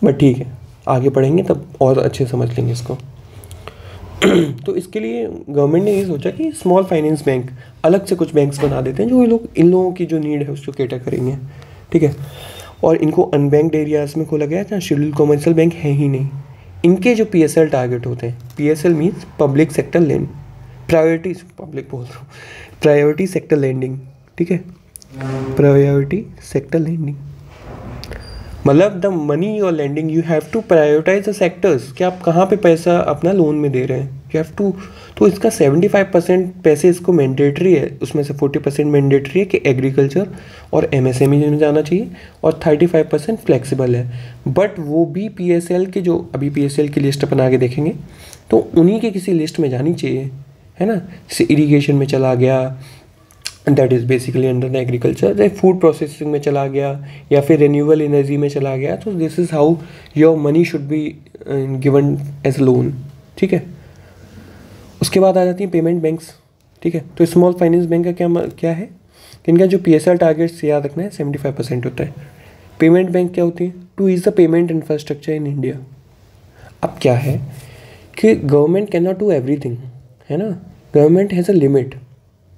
बट ठीक है, आगे पढ़ेंगे तब और अच्छे समझ लेंगे इसको। तो इसके लिए गवर्नमेंट ने ये सोचा कि स्मॉल फाइनेंस बैंक अलग से कुछ बैंक्स बना देते हैं जो इन लोगों की जो नीड है उसको कैटर करेंगे, ठीक है। और इनको अनबैंक्ड एरियाज़ में खोला गया था, शेड्यूल कॉमर्शियल बैंक है ही नहीं। इनके जो PSL टारगेट होते हैं, PSL means public sector lend, priority sector lending, ठीक है, प्रायोरिटी सेक्टर लैंडिंग मतलब the money you're lending you have to prioritize the sectors, कि आप कहाँ पे पैसा अपना लोन में दे रहे हैं, यू हैव टू। तो इसका 75% पैसे इसको मैंडेटरी है, उसमें से 40% मैंडेटरी है कि एग्रीकल्चर और MSME में जाना चाहिए, और 35% फ्लेक्सिबल है। बट वो भी PSL के जो अभी PSL की लिस्ट अपन आगे देखेंगे तो उन्हीं के किसी लिस्ट में जानी चाहिए, है ना। जैसे इरीगेशन में चला गया, that is basically under the agriculture, food processing में चला गया, या फिर रिन्यूएबल एनर्जी में चला गया। तो this is how your money should be given as loan, ठीक है। उसके बाद आ जाती हैं पेमेंट बैंक्स, ठीक है। तो स्मॉल फाइनेंस बैंक का क्या है कि इनका जो PSL टारगेट्स याद रखना है 75% होता है। पेमेंट बैंक क्या होती है? Two is the payment infrastructure in India. अब क्या है कि government can not do everything, है ना, government has a limit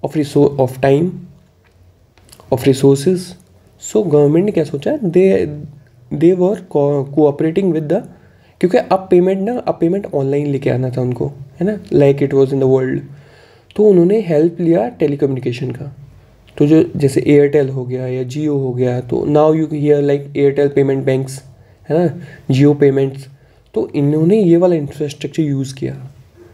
of time, of resources. So government ने क्या सोचा, दे वर कोऑपरेटिंग विद द, क्योंकि अब पेमेंट ऑनलाइन लेके आना था उनको, है ना, like it was in the world. तो उन्होंने हेल्प लिया टेलीकम्युनिकेशन का। तो जो जैसे एयरटेल हो गया या जियो हो गया, तो now you here like Airtel payment banks, है ना, जियो पेमेंट्स। तो इन्होंने ये वाला इंफ्रास्ट्रक्चर यूज़ किया।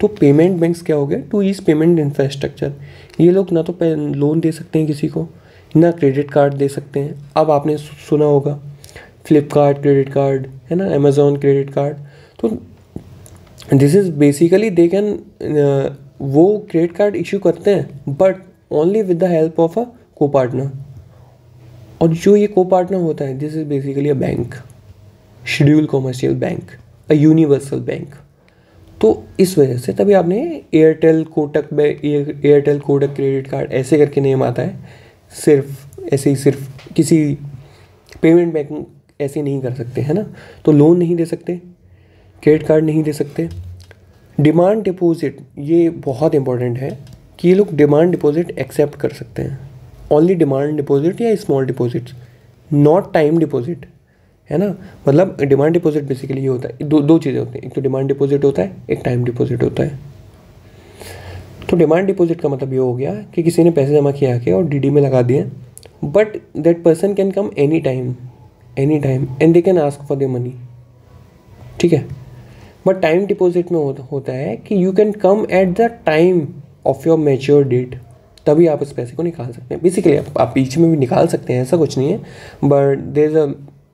तो पेमेंट बैंक्स क्या हो गया, टू ईज पेमेंट इंफ्रास्ट्रक्चर। ये लोग ना तो लोन दे सकते हैं किसी को, ना क्रेडिट कार्ड दे सकते हैं। अब आपने सुना होगा फ्लिपकार्ट क्रेडिट कार्ड, है ना, अमेज़ॉन क्रेडिट कार्ड। तो this is basically they can, वो क्रेडिट कार्ड इशू करते हैं but only with the help of a को पार्टनर। और जो ये को पार्टनर होता है, this is basically a bank, schedule commercial bank, a universal bank. तो इस वजह से तभी आपने एयरटेल कोटक क्रेडिट कार्ड ऐसे करके नेम आता है। सिर्फ ऐसे ही, सिर्फ किसी पेमेंट बैंक ऐसे नहीं कर सकते, है ना। तो लोन नहीं दे सकते, क्रेडिट कार्ड नहीं दे सकते। डिमांड डिपॉजिट, ये बहुत इंपॉर्टेंट है कि ये लोग डिमांड डिपॉजिट एक्सेप्ट कर सकते हैं। ओनली डिमांड डिपॉजिट या small deposits, not time deposit, है ना। मतलब डिमांड डिपॉजिट बेसिकली ये होता है, दो चीज़ें होती हैं, एक तो डिमांड डिपॉजिट होता है, एक टाइम डिपॉजिट होता है। तो डिमांड डिपॉजिट का मतलब ये हो गया कि किसी ने पैसे जमा किया के और डीडी में लगा दिए, but that person can come any time and they can ask for the money, ठीक है। बट टाइम डिपॉजिट में होता है कि you can come at the time of your mature date, तभी आप उस पैसे को निकाल सकते हैं। बेसिकली आप बीच में भी निकाल सकते हैं, ऐसा कुछ नहीं है, but there is a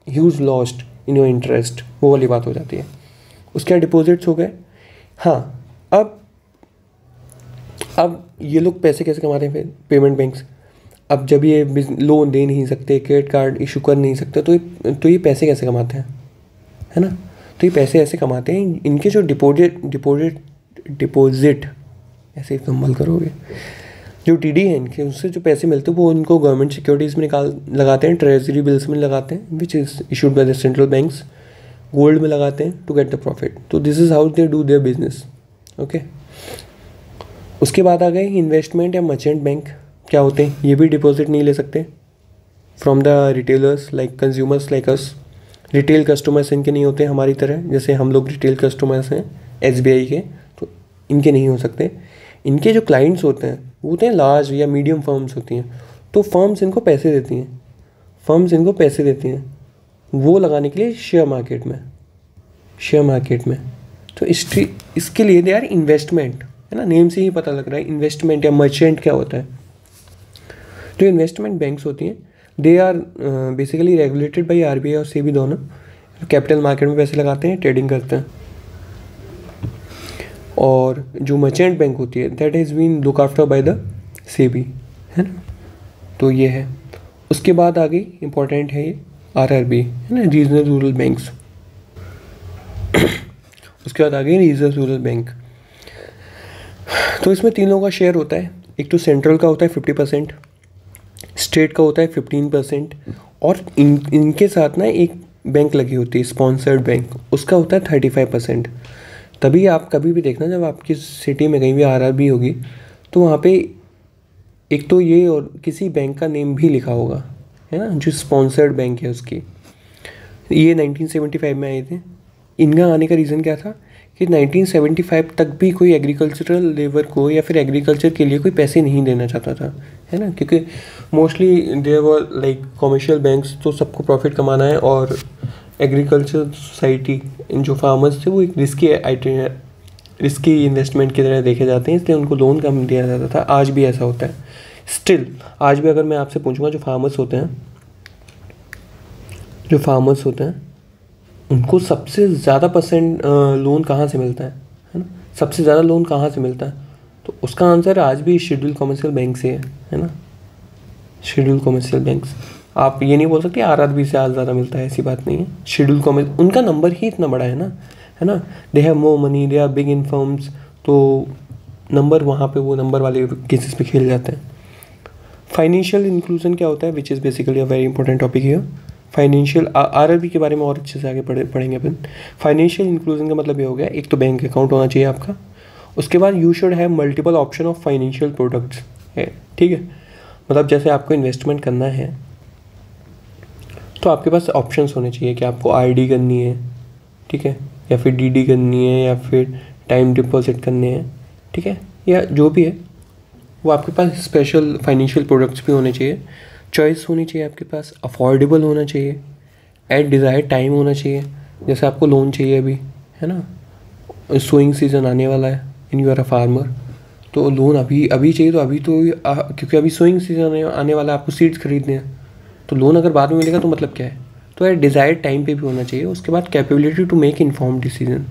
huge lost in your interest, वो वाली बात हो जाती है। उसके डिपॉजिट्स हो गए। हाँ, अब ये लोग पैसे कैसे कमाते हैं फिर, पेमेंट बैंक्स। अब जब ये लोन दे नहीं सकते, क्रेडिट कार्ड इशू कर नहीं सकते, तो ये पैसे कैसे कमाते हैं, है ना। तो ये पैसे ऐसे कमाते हैं, इनके जो डिपॉजिट ऐसे ही संभल करोगे, जो टीडी है इनके, उससे जो पैसे मिलते हैं वो इनको गवर्नमेंट सिक्योरिटीज़ में लगाते हैं, ट्रेजरी बिल्स में लगाते हैं, which is issued by the central banks, gold में लगाते हैं टू गेट द प्रॉफिट। तो this is how they do their business, okay. उसके बाद आ गए इन्वेस्टमेंट या मर्चेंट बैंक। क्या होते हैं, ये भी डिपॉजिट नहीं ले सकते from the retailers like consumers like us. Retail customers इनके नहीं होते हमारी तरह, जैसे हम लोग रिटेल कस्टमर्स हैं SBI के, तो इनके नहीं हो सकते। इनके जो क्लाइंट्स होते हैं वो होते हैं लार्ज या मीडियम फर्म्स होती हैं। तो फर्म्स इनको पैसे देती हैं वो लगाने के लिए शेयर मार्केट में। तो इसके लिए दे आर इन्वेस्टमेंट, है ना, नेम से ही पता लग रहा है इन्वेस्टमेंट या मर्चेंट क्या होता है। जो इन्वेस्टमेंट बैंक्स होती हैं, they are basically regulated by RBI और SEBI दोनों। कैपिटल मार्केट में पैसे लगाते हैं, ट्रेडिंग करते हैं। और जो मर्चेंट बैंक होती है, that is been look after by the SEBI, है ना। तो ये है। उसके बाद आगे इम्पोर्टेंट है ये RRB, है ना, रीजनल रूरल बैंक्स। उसके बाद आगे रीजनल रूरल बैंक। तो इसमें 3 लोगों का शेयर होता है। एक तो सेंट्रल का होता है 50%, स्टेट का होता है 15%, और इनके साथ ना एक बैंक लगी होती है स्पॉन्सर्ड बैंक, उसका होता है 35%। तभी आप कभी भी देखना, जब आपकी सिटी में कहीं भी RRB होगी तो वहाँ पे एक तो ये और किसी बैंक का नेम भी लिखा होगा, है ना, जो स्पॉन्सर्ड बैंक है उसकी। ये 1975 में आए थे। इनका आने का रीज़न क्या था कि 1975 तक भी कोई एग्रीकल्चरल लेबर को या फिर एग्रीकल्चर के लिए कोई पैसे नहीं देना चाहता था, है ना, क्योंकि mostly there were like commercial banks, तो सबको प्रॉफिट कमाना है, और एग्रीकल्चर सोसाइटी जो फार्मर्स थे वो एक रिस्की इन्वेस्टमेंट की तरह देखे जाते हैं, इसलिए उनको लोन कम दिया जाता था। आज भी ऐसा होता है स्टिल। आज भी अगर मैं आपसे पूछूंगा, जो फार्मर्स होते हैं उनको सबसे ज़्यादा परसेंट लोन कहाँ से मिलता है ना, सबसे ज़्यादा लोन कहाँ से मिलता है, तो उसका आंसर आज भी शेड्यूल कमर्शियल बैंक से है ना, शेड्यूल कमर्शियल बैंक्स। आप ये नहीं बोल सकते RRB से आज ज़्यादा मिलता है, ऐसी बात नहीं है। शेड्यूल कॉमर्स, उनका नंबर ही इतना बड़ा है ना, they have more money, they are big in firms, तो नंबर वहाँ पे वो नंबर वाले केसेस पे खेल जाते हैं। फाइनेंशियल इंक्लूजन क्या होता है, विच is basically a very important topic है। फाइनेंशियल RRB के बारे में और अच्छे से आगे पढ़ेंगे अपन। फाइनेंशियल इंक्लूजन का मतलब ये हो गया, एक तो बैंक अकाउंट होना चाहिए आपका, उसके बाद you should have multiple option of financial products है, ठीक है। मतलब जैसे आपको इन्वेस्टमेंट करना है तो आपके पास ऑप्शंस होने चाहिए कि आपको आरडी करनी है, ठीक है, या फिर डीडी करनी है, या फिर टाइम डिपॉजिट करने हैं, ठीक है, या जो भी है वो आपके पास स्पेशल फाइनेंशियल प्रोडक्ट्स भी होने चाहिए, चॉइस होनी चाहिए आपके पास, अफोर्डेबल होना चाहिए, एट डिज़ायर टाइम होना चाहिए। जैसे आपको लोन चाहिए अभी, है ना, सोइंग सीज़न आने वाला है and you are a farmer, तो लोन अभी अभी चाहिए, तो अभी तो क्योंकि अभी सोइंग सीज़न आने वाला है, आपको सीड्स खरीदने हैं, तो लोन अगर बाद में मिलेगा तो मतलब क्या है, तो एट डिज़ायर्ड टाइम पे भी होना चाहिए। उसके बाद capability to make inform decision,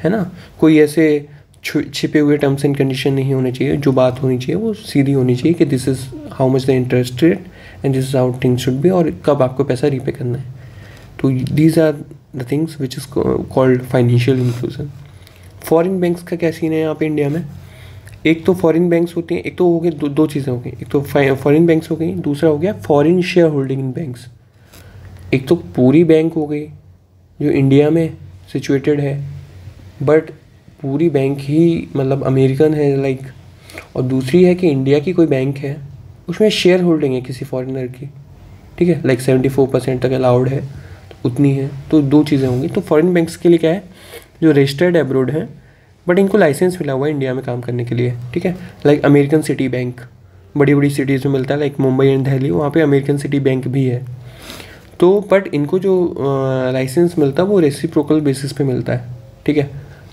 है ना, कोई ऐसे छिपे हुए टर्म्स एंड कंडीशन नहीं होने चाहिए, जो बात होनी चाहिए वो सीधी होनी चाहिए कि this is how much the interest rate and this is how things should be, और कब आपको पैसा रीपे करना है। तो these are the things which is called financial inclusion. Foreign banks का क्या सीन है यहाँ पे इंडिया में? एक तो फॉरेन बैंक्स होती हैं, एक तो हो गए दो चीज़ें हो गई, एक तो फॉरेन बैंक्स हो गई, दूसरा हो गया foreign share holding in banks. एक तो पूरी बैंक हो गई जो इंडिया में सिचुएटेड है, बट पूरी बैंक ही मतलब अमेरिकन है लाइक, और दूसरी है कि इंडिया की कोई बैंक है उसमें शेयर होल्डिंग है किसी फॉरेनर की, ठीक है, लाइक 74% तक अलाउड है, तो उतनी है, तो दो चीज़ें होंगी। तो फॉरेन बैंक्स के लिए क्या है, जो रजिस्टर्ड एब्रोड है बट इनको लाइसेंस मिला हुआ है इंडिया में काम करने के लिए, ठीक है, लाइक अमेरिकन सिटी बैंक बड़ी बड़ी सिटीज़ में मिलता है, लाइक मुंबई एंड दिल्ली, वहाँ पे अमेरिकन सिटी बैंक भी है। तो बट इनको जो लाइसेंस मिलता है वो रेसिप्रोकल बेसिस पे मिलता है, ठीक है,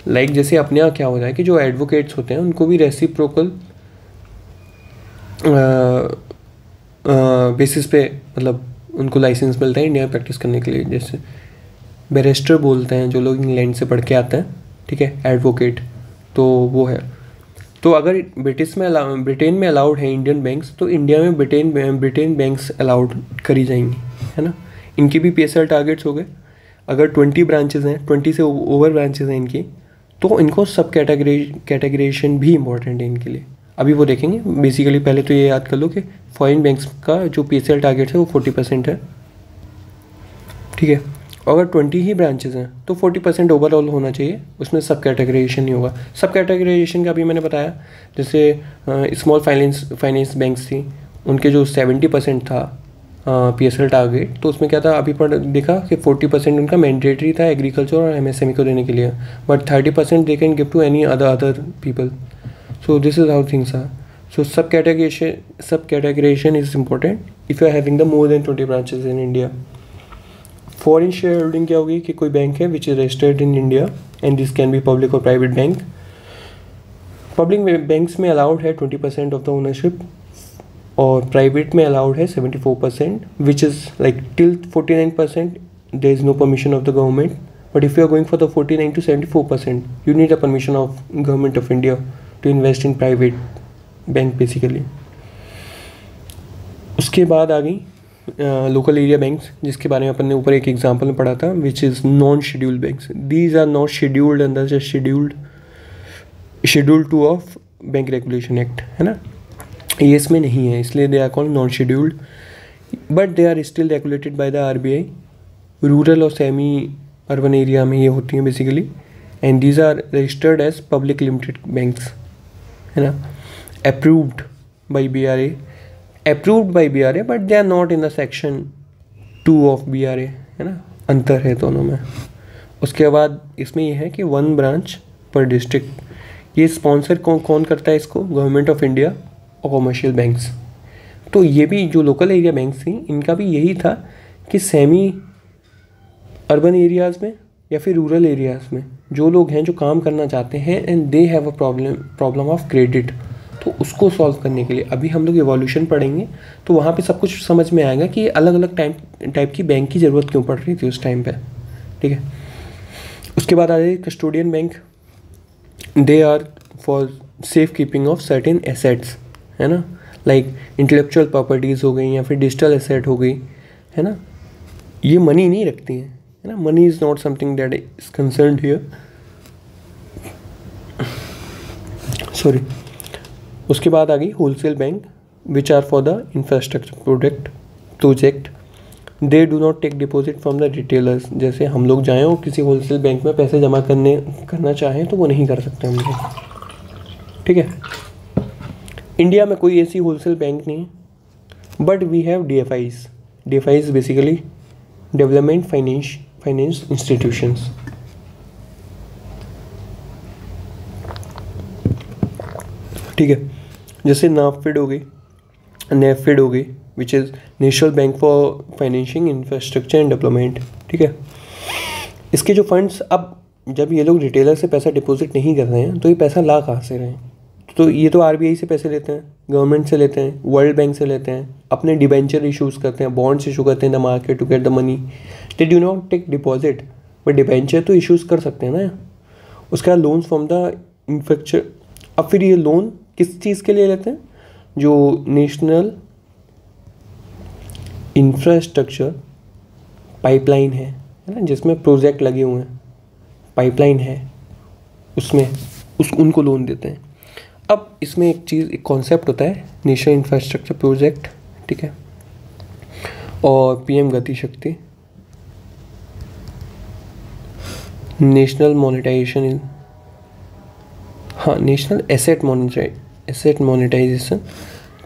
लाइक जैसे अपने यहाँ क्या होता है कि जो एडवोकेट्स होते हैं उनको भी रेसिप्रोकल बेसिस पे मतलब उनको लाइसेंस मिलता है इंडिया में प्रैक्टिस करने के लिए। जैसे बैरिस्टर बोलते हैं जो लोग इंग्लैंड से पढ़ के आते हैं, ठीक है, एडवोकेट, तो वो है। तो अगर ब्रिटेन में अलाउड है इंडियन बैंक्स, तो इंडिया में ब्रिटेन बैंक्स अलाउड करी जाएंगी, है ना। इनकी भी PSL टारगेट्स हो गए। अगर 20 ब्रांचेज हैं, 20 से ओवर ब्रांचेज हैं इनकी, तो इनको सब कैटेगराइजेशन भी इम्पोर्टेंट है इनके लिए, अभी वो देखेंगे। बेसिकली पहले तो ये याद कर लो कि फॉरेन बैंक्स का जो PSL टारगेट है वो 40% है, ठीक है। अगर 20 ही ब्रांचेज हैं तो 40% ओवरऑल होना चाहिए, उसमें सब कैटेगराइजेशन नहीं होगा। सब कैटेगराइजेशन का अभी मैंने बताया, जैसे स्मॉल फाइनेंस बैंक्स थी, उनके जो 70% था PSL टारगेट, तो उसमें क्या था, अभी देखा कि 40% उनका मैंडेटरी था एग्रीकल्चर और MSME को देने के लिए, but 30% they can give to any other people. So this is how things are. So sub categorisation is important if you are having the more than 20 branches in India. Foreign share holding क्या होगी कि कोई बैंक है which is registered in India and this can be public और प्राइवेट बैंक। पब्लिक बैंक्स में अलाउड है 20% ऑफ द ओनरशिप, और प्राइवेट में अलाउड है 74%, which is like till 49% there is no permission of the government, but if you are going for the 49 to 74% you need a permission of government of India to invest in private bank basically. उसके बाद आ गई लोकल एरिया बैंक्स, जिसके बारे में अपन ने ऊपर एक एग्जाम्पल में पढ़ा था, which is non scheduled banks. These are not scheduled under the schedule 2 of bank regulation act, है ना, ये इसमें नहीं है, इसलिए they are called non scheduled, but they are still regulated by the RBI। Rural और सेमी अर्बन एरिया में ये होती हैं basically, and these are registered as public limited banks, है ना, approved by BRA, but they are not in the section 2 of BRA, है ना, अंतर है दोनों में। उसके बाद इसमें यह है कि 1 ब्रांच पर डिस्ट्रिक्ट। ये स्पॉन्सर कौन करता है इसको? गवर्नमेंट ऑफ इंडिया और कॉमर्शियल बैंक्स। तो ये भी जो लोकल एरिया बैंक्स थी, इनका भी यही था कि सेमी अर्बन एरियाज़ में या फिर रूरल एरियाज़ में जो लोग हैं जो काम करना चाहते हैं and they have a problem of credit, तो उसको सॉल्व करने के लिए अभी हम लोग इवोल्यूशन पढ़ेंगे, तो वहाँ पे सब कुछ समझ में आएगा कि अलग अलग टाइप की बैंक की ज़रूरत क्यों पड़ रही थी उस टाइम पे, ठीक है। उसके बाद आ जाए custodian bank. They are for safe keeping of certain assets, है ना, लाइक इंटेलेक्चुअल प्रॉपर्टीज़ हो गई या फिर डिजिटल एसेट हो गई, है ना। ये मनी नहीं रखती हैं, है ना, money is not something that is concerned here, sorry. उसके बाद आ गई wholesale bank, which are for the infrastructure project. They do not take deposit from the retailers. जैसे हम लोग जाएँ और किसी होलसेल बैंक में पैसे जमा करना चाहें तो वो नहीं कर सकते हम लोग, ठीक है। इंडिया में कोई ऐसी होलसेल बैंक नहीं है, but we have DFIs। DFIs basically development finance institutions. ठीक है, जैसे नाफेड हो गई, नेफेड हो गई, which is national bank for financing infrastructure and development. ठीक है, इसके जो फंड्स, अब जब ये लोग रिटेलर से पैसा डिपॉजिट नहीं कर रहे हैं तो ये पैसा ला कहाँ से रहे हैं? तो ये तो RBI से पैसे लेते हैं, गवर्नमेंट से लेते हैं, वर्ल्ड बैंक से लेते हैं, अपने डिबेंचर इशूज़ करते हैं, बॉन्ड्स इशू करते हैं the market to get the money. They do not take deposit, but debenture तो इशूज़ कर सकते हैं ना। उसके बाद लोन्स फ्रॉम द इंफ्रास्ट्रक्चर। अब फिर ये लोन किस चीज़ के लिए लेते हैं? जो नेशनल इंफ्रास्ट्रक्चर पाइपलाइन है ना, जिसमें प्रोजेक्ट लगे हुए हैं, पाइपलाइन है, उसमें उनको लोन देते हैं। अब इसमें एक कॉन्सेप्ट होता है नेशनल इंफ्रास्ट्रक्चर प्रोजेक्ट, ठीक है, और PM गति शक्ति, नेशनल मोनेटाइजेशन, हाँ नेशनल एसेट मोनेटाइजेशन।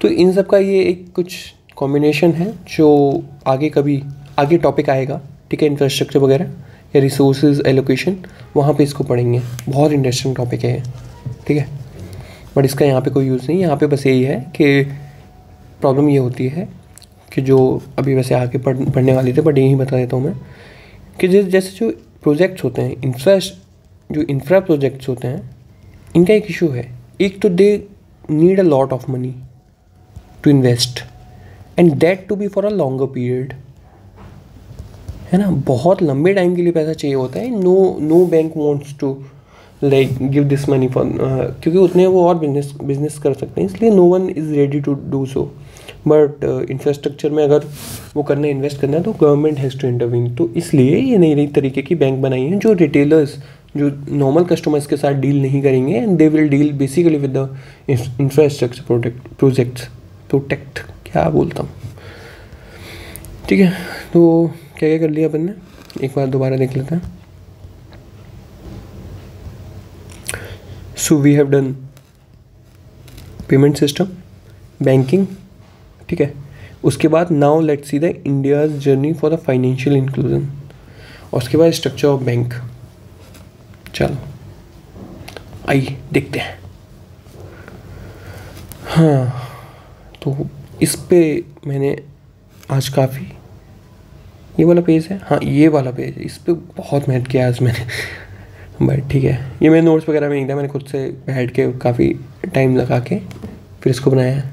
तो इन सब का ये एक कुछ कॉम्बिनेशन है जो आगे टॉपिक आएगा, ठीक है, इंफ्रास्ट्रक्चर वगैरह या रिसोर्सेज एलोकेशन, वहाँ पे इसको पढ़ेंगे। बहुत इंटरेस्टिंग टॉपिक है, ठीक है, बट इसका यहाँ पे कोई यूज़ नहीं। यहाँ पे बस यही है कि प्रॉब्लम ये होती है कि जो अभी वैसे आगे पढ़ने वाली थे, बट यही बता देता हूँ मैं कि जैसे जो प्रोजेक्ट्स होते हैं, जो इंफ्रा प्रोजेक्ट्स होते हैं, इनका एक इशू है। एक तो they need a lot of money to invest and that to be for a longer period, है ना। बहुत लंबे टाइम के लिए पैसा चाहिए होता है। No bank wants to like give this money for, क्योंकि उतने वो और बिजनेस कर सकते हैं, इसलिए no one is ready to do so. But infrastructure में अगर वो इन्वेस्ट करना है तो गवर्नमेंट हैज़ टू इंटरवीन। तो इसलिए ये नई तरीके की बैंक बनाई है जो रिटेलर्स, जो नॉर्मल कस्टमर्स के साथ डील नहीं करेंगे, and they will deal basically with the infrastructure project क्या बोलता हूँ, ठीक है। तो क्या क्या कर लिया अपन ने, एक बार दोबारा देख लेते हैं। So we have done payment system, banking, ठीक है। उसके बाद now let's see the India's journey for the financial inclusion, और उसके बाद स्ट्रक्चर ऑफ बैंक। चलो आइए देखते हैं। हाँ, तो इस पे मैंने आज काफ़ी, ये वाला पेज है, हाँ ये वाला पेज, इस पे बहुत मेहनत किया आज मैंने बट ठीक है, ये मेरे नोट्स वगैरह में नहीं था, मैंने खुद से बैठ के काफ़ी टाइम लगा के फिर इसको बनाया है।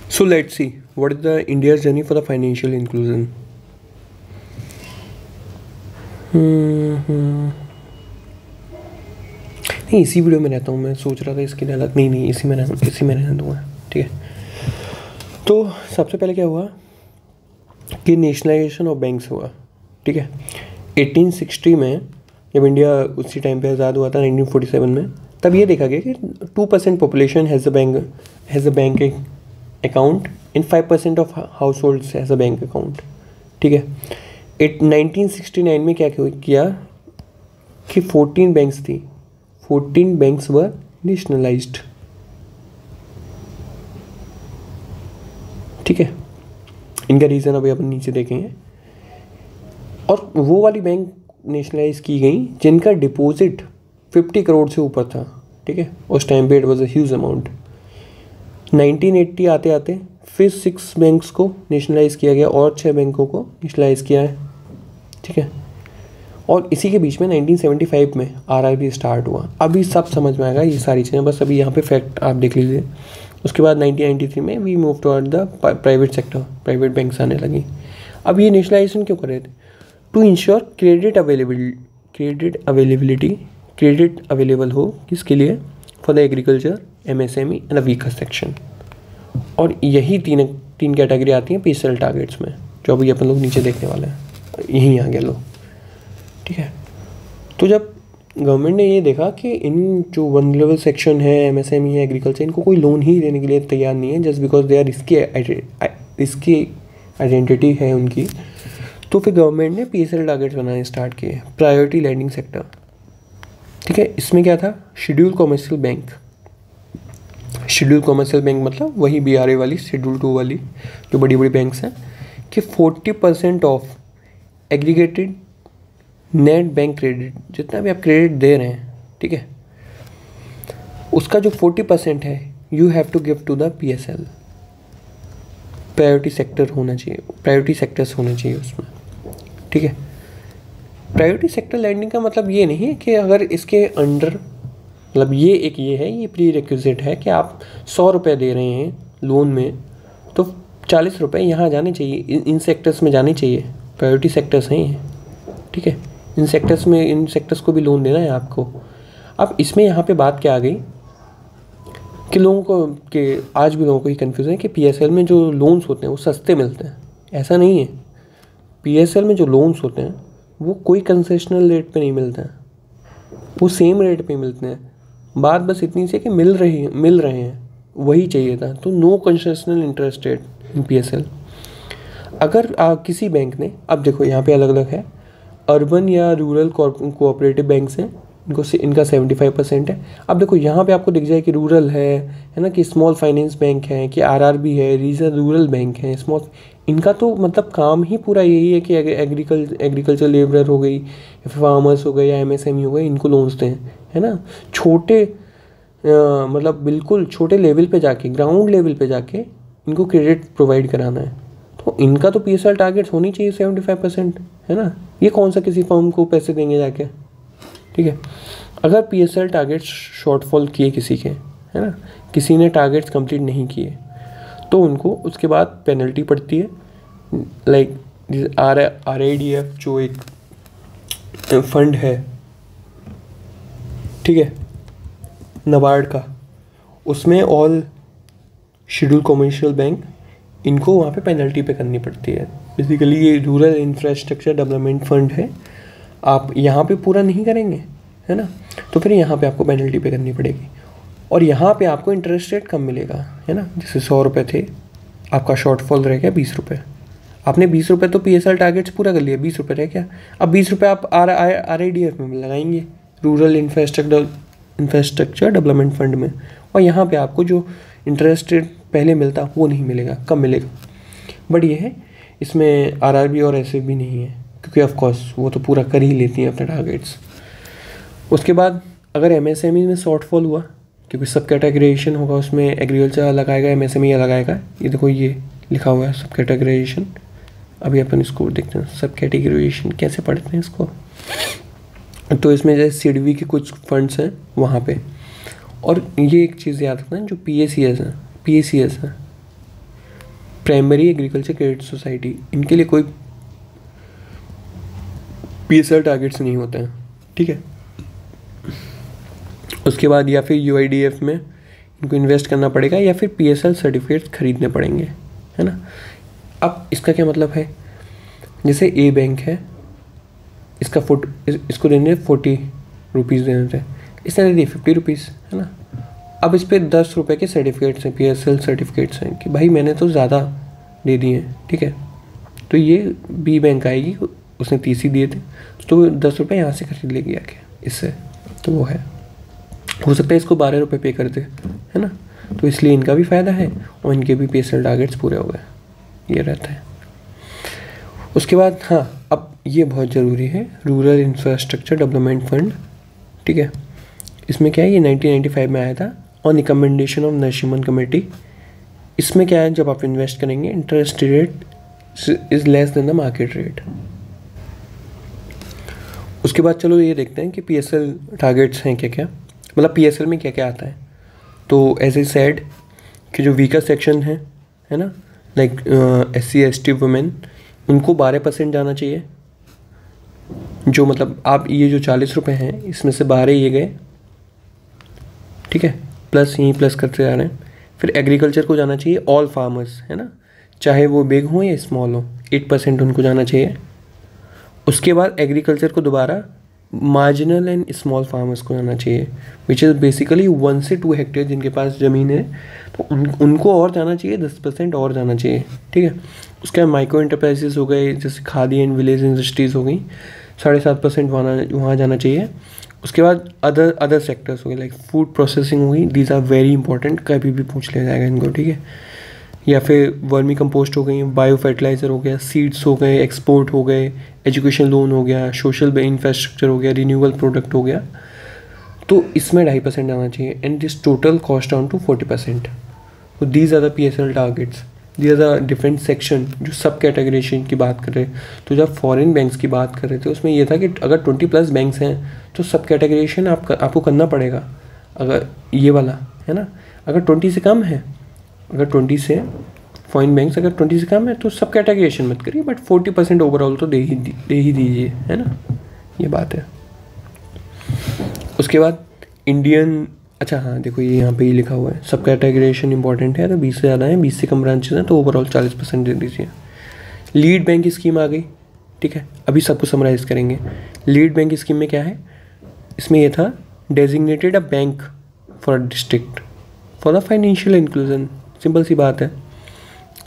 So let's see what is the India's journey for the financial inclusion. नहीं, इसी वीडियो में रहता हूँ, मैं सोच रहा था इसकी अलग, नहीं इसी में रहने दूँगा, ठीक है। तो सबसे पहले क्या हुआ कि नेशनलाइजेशन ऑफ बैंक्स हुआ, ठीक है। 1860 में जब इंडिया उसी टाइम पे आज़ाद हुआ था 1947 में, तब ये देखा गया कि 2% population has a bank account and 5% of house holds has a bank account, ठीक है। 1969 में क्या किया कि 14 बैंक्स थी, 14 बैंक्स वर नेशनलाइज्ड, ठीक है। इनका रीज़न अभी अपन नीचे देखेंगे। और वो वाली बैंक नेशनलाइज की गई जिनका डिपॉजिट 50 करोड़ से ऊपर था, ठीक है। उस टाइम पे it was a huge amount. 1980 आते आते फिर 6 बैंक्स को नेशनलाइज किया गया और 6 बैंकों को नेशनलाइज किया है, ठीक है। और इसी के बीच में 1975 में RRB स्टार्ट हुआ। अभी सब समझ में आएगा ये सारी चीज़ें, बस अभी यहाँ पे फैक्ट आप देख लीजिए। उसके बाद 1993 में we move toward the private sector, private banks आने लगी। अब ये नेशनलाइजेशन क्यों कर रहे थे? टू इंश्योर क्रेडिट अवेलेबल हो, किसके लिए? For the agriculture, MSME and a weaker section. और यही तीन कैटेगरी आती हैं PSL टारगेट्स में, जो अभी अपन लोग नीचे देखने वाले हैं, यहीं आ गया लो, ठीक है। तो जब गवर्नमेंट ने ये देखा कि इन जो वनरेबल सेक्शन है, MSME है, एग्रीकल्चर, इनको कोई लोन ही देने के लिए तैयार नहीं है, जस्ट बिकॉज दे आर इसकी आइडेंटिटी है उनकी, तो फिर गवर्नमेंट ने PSL टारगेट्स बनाने स्टार्ट किए, प्रायोरिटी लैंडिंग सेक्टर, ठीक है। इसमें क्या था, schedule commercial bank. Schedule commercial bank मतलब वही BRA वाली, शेड्यूल 2 वाली जो बड़ी बड़ी बैंक्स हैं, कि 40% of aggregated net bank credit, जितना भी आप क्रेडिट दे रहे हैं, ठीक है, उसका जो 40% है you have to give to the PSL। Priority sector होना चाहिए, प्रायोरिटी सेक्टर्स होने चाहिए उसमें, ठीक है। प्रायोरिटी सेक्टर लैंडिंग का मतलब ये नहीं है कि अगर इसके अंडर, मतलब ये प्री रिक्विजिट है कि आप 100 रुपये दे रहे हैं लोन में, तो 40 रुपये यहाँ जाने चाहिए, इन सेक्टर्स में जाने चाहिए। प्रायोरिटी सेक्टर्स हैं ये, ठीक है। इन सेक्टर्स को भी लोन देना है आपको। अब इसमें यहाँ पे बात क्या आ गई कि लोगों को, कि आज भी लोगों को ये कन्फ्यूज़न है कि PSL में जो लोन्स होते हैं वो सस्ते मिलते हैं। ऐसा नहीं है। PSL में जो लोन्स होते हैं वो कोई कंसेशनल रेट पे नहीं मिलते हैं, वो सेम रेट पे मिलते हैं। बात बस इतनी सी है कि मिल रहे हैं, वही चाहिए था। तो no concessional interest rate in PSL। अगर किसी बैंक ने, अब देखो यहाँ पे अलग अलग है, अर्बन या रूरल कोऑपरेटिव बैंक्स हैं, इनका 75% है। अब देखो यहाँ पे आपको दिख जाए कि रूरल है ना, कि स्मॉल फाइनेंस बैंक है, कि RRB है, रीजनल रूरल बैंक है, स्मॉल। इनका तो मतलब काम ही पूरा यही है कि एग्रीकल्चर लेबरर हो गई, या फार्मर्स हो गए, या MSME हो गए, इनको लोन्स दें, है ना। छोटे मतलब बिल्कुल छोटे लेवल पे जाके, ग्राउंड लेवल पे जाके इनको क्रेडिट प्रोवाइड कराना है। तो इनका तो PSL टारगेट्स होनी चाहिए 75%, है ना। ये कौन सा किसी फर्म को पैसे देंगे जाके, ठीक है। अगर PSL टारगेट्स शॉर्टफॉल किए किसी के, है ना, किसी ने टारगेट्स कंप्लीट नहीं किए, तो उनको उसके बाद पेनल्टी पड़ती है। लाइक RIDF जो एक फंड है, ठीक है, NABARD का, उसमें ऑल शेड्यूल कमर्शियल बैंक, इनको वहाँ पे पेनल्टी पे करनी पड़ती है। बेसिकली ये रूरल इंफ्रास्ट्रक्चर डेवलपमेंट फंड है, आप यहाँ पे पूरा नहीं करेंगे, है ना, तो फिर यहाँ पे आपको पेनल्टी पे करनी पड़ेगी। और यहाँ पे आपको इंटरेस्ट रेट कम मिलेगा, है ना। जैसे 100 रुपये थे, आपका शॉर्टफॉल रह गया 20 रुपये। आपने 20 रुपये तो PSL टारगेट्स पूरा कर लिया, 20 रुपये रह गया। अब 20 रुपये आप RIDF में लगाएंगे, रूरल इंफ्रास्ट्रक्चर डेवलपमेंट फंड में, और यहाँ पे आपको जो इंटरेस्ट रेट पहले मिलता वो नहीं मिलेगा, कम मिलेगा। बट ये है, इसमें RRB और ऐसे भी नहीं है, क्योंकि ऑफकोर्स वो तो पूरा कर ही लेती हैं अपने टारगेट्स। उसके बाद अगर MSME में शॉर्टफॉल हुआ, क्योंकि सब कैटेगराइजेशन होगा, उसमें एग्रीकल्चर अलग आएगा, MSME अलग आएगा। ये देखो ये लिखा हुआ है सब कैटेगराइजेशन। अभी अपन इसको देखते हैं, सब कैटेगराइजेशन कैसे पढ़ते हैं इसको। तो इसमें जैसे CDV के कुछ फंड्स हैं वहाँ पे। और ये एक चीज़ याद रखना है, जो PACS है, प्राइमरी एग्रीकल्चर क्रेडिट सोसाइटी, इनके लिए कोई PSL टारगेट्स नहीं होते हैं, ठीक है। उसके बाद या फिर UIDF में इनको इन्वेस्ट करना पड़ेगा, या फिर PSL सर्टिफिकेट खरीदने पड़ेंगे, है ना। अब इसका क्या मतलब है, जैसे A बैंक है, इसको देने 40 रुपीज़ देने थे, इसने दिए 50 रुपीज़, है ना। अब इस पर 10 रुपये के सर्टिफिकेट्स हैं, PSL सर्टिफिकेट्स हैं, कि भाई मैंने तो ज़्यादा दे दिए हैं, ठीक है। तो ये B बैंक आएगी, उसने 30 ही दिए थे, तो 10 रुपये यहाँ से खरीद लेगी आके इससे, तो वो है। हो सकता है इसको 12 रुपये पे कर दे, है ना। तो इसलिए इनका भी फ़ायदा है और इनके भी PSL टारगेट्स पूरे हो गए, ये रहता है। उसके बाद हाँ, अब ये बहुत ज़रूरी है, रूरल इंफ्रास्ट्रक्चर डेवलपमेंट फंड, ठीक है। इसमें क्या है, ये 1995 में आया था on recommendation of Narasimhan committee. इसमें क्या है, जब आप इन्वेस्ट करेंगे, interest rate is less than the market rate. उसके बाद चलो ये देखते हैं कि PSL टारगेट्स हैं क्या क्या, मतलब PSL में क्या क्या आता है। तो एज ए सेड कि जो वीकर सेक्शन है ना, लाइक SC ST वुमेन, उनको 12% जाना चाहिए। जो मतलब आप ये जो 40 रुपये हैं, इसमें से 12 ये गए, ठीक है, प्लस यहीं प्लस करते जा रहे हैं। फिर एग्रीकल्चर को जाना चाहिए ऑल फार्मर्स, है ना, चाहे वो बिग हो या स्मॉल हो, 8% उनको जाना चाहिए। उसके बाद एग्रीकल्चर को दोबारा मार्जिनल एंड स्मॉल फार्मर्स को जाना चाहिए, विच इज़ बेसिकली 1 से 2 हेक्टेयर जिनके पास ज़मीन है, तो उनको और जाना चाहिए, 10% और जाना चाहिए, ठीक है। उसके बाद माइक्रो एंटरप्राइजेस हो गए, जैसे खादी एंड विलेज इंडस्ट्रीज़ हो गई, 7.5% वहाँ जाना चाहिए। उसके बाद अदर सेक्टर्स हो गए, लाइक फूड प्रोसेसिंग हुई, दीज आर वेरी इंपॉर्टेंट, कभी भी पूछ लिया जाएगा इनको, ठीक है। या फिर वर्मी कंपोस्ट हो गई, बायो फर्टिलाइज़र हो गया, सीड्स हो गए, एक्सपोर्ट हो गए, एजुकेशन लोन हो गया, सोशल इंफ्रास्ट्रक्चर हो गया, रिन्यूएबल प्रोडक्ट हो गया। तो इसमें 2.5% आना चाहिए, and this total cost down to 40%। तो these are the PSL targets, these are different section जो सब कैटेगराइजेशन की बात कर रहे हैं। तो जब फॉरेन बैंक्स की बात कर रहे थे उसमें ये था कि अगर 20+ बैंक्स हैं तो सब कैटेगराइजेशन आपको करना पड़ेगा। अगर ये वाला है ना, अगर 20 से कम है, अगर 20 से फॉरेन बैंक्स अगर 20 से कम है तो सब कैटेगराइजेशन मत करिए, बट 40% ओवरऑल तो दे ही दीजिए, है ना, ये बात है। उसके बाद इंडियन, अच्छा हाँ देखो ये यहाँ पे ही लिखा हुआ है, सब कैटेगराइजेशन इंपॉर्टेंट है, तो 20 से ज़्यादा है, 20 से कम ब्रांचेस हैं तो ओवरऑल 40% दे दीजिए। लीड बैंक स्कीम आ गई, ठीक है, अभी सबको समराइज़ करेंगे। लीड बैंक स्कीम में क्या है, इसमें ये था designated a bank for district for the financial inclusion, simple सी बात है।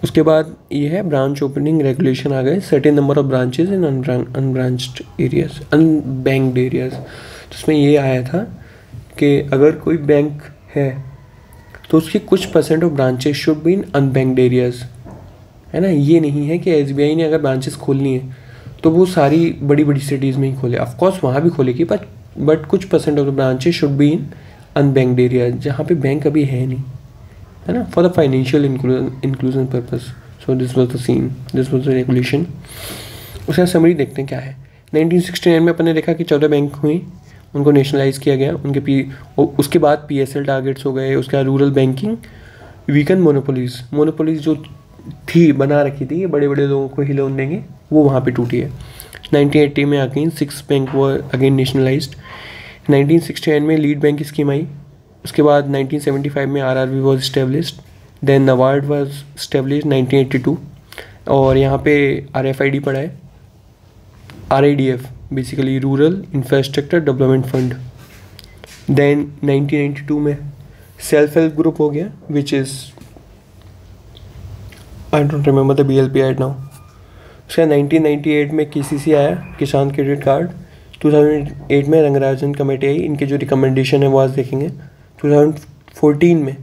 उसके बाद ये है ब्रांच ओपनिंग रेगुलेशन आ गए, certain number of branches in unbranched areas, unbanked areas. तो उसमें ये आया था कि अगर कोई बैंक है तो उसकी कुछ % of branches should be in unbanked areas, है ना। ये नहीं है कि SBI ने अगर ब्रांचेस खोलनी है तो वो सारी बड़ी बड़ी सिटीज़ में ही खोले, ऑफकोर्स वहाँ भी खोलेगी, बट कुछ % of the branches should be in unbanked areas जहाँ पे बैंक अभी है नहीं, है ना, for the financial inclusion purpose. So this was the scene, this was the regulation. उसका समरी देखते हैं क्या है। 1969 में अपन ने देखा कि 14 बैंक हुई, उनको नेशनलाइज किया गया, उसके बाद PSL टारगेट्स हो गए। उसके बाद रूरल बैंकिंग, वीकन मोनोपोलीज जो थी बना रखी थी, ये बड़े बड़े लोगों को ही लोन देंगे, वो वहाँ पे टूटी है। 1980 में again 6 bank were again nationalised. 1969 में लीड बैंक स्कीम आई। उसके बाद 1975 में RRB was established, then NABARD was established 1982, और यहाँ पे RFID पड़ा है, RIDF basically rural infrastructure development fund. Then 1992 में सेल्फ हेल्प ग्रुप हो गया, which is I don't remember the BLP right now. उसका 1998 में KCC आया, किसान क्रेडिट कार्ड। 2008 में रंगराजन कमेटी आई, इनके जो रिकमेंडेशन है वो आज देखेंगे। 2014 में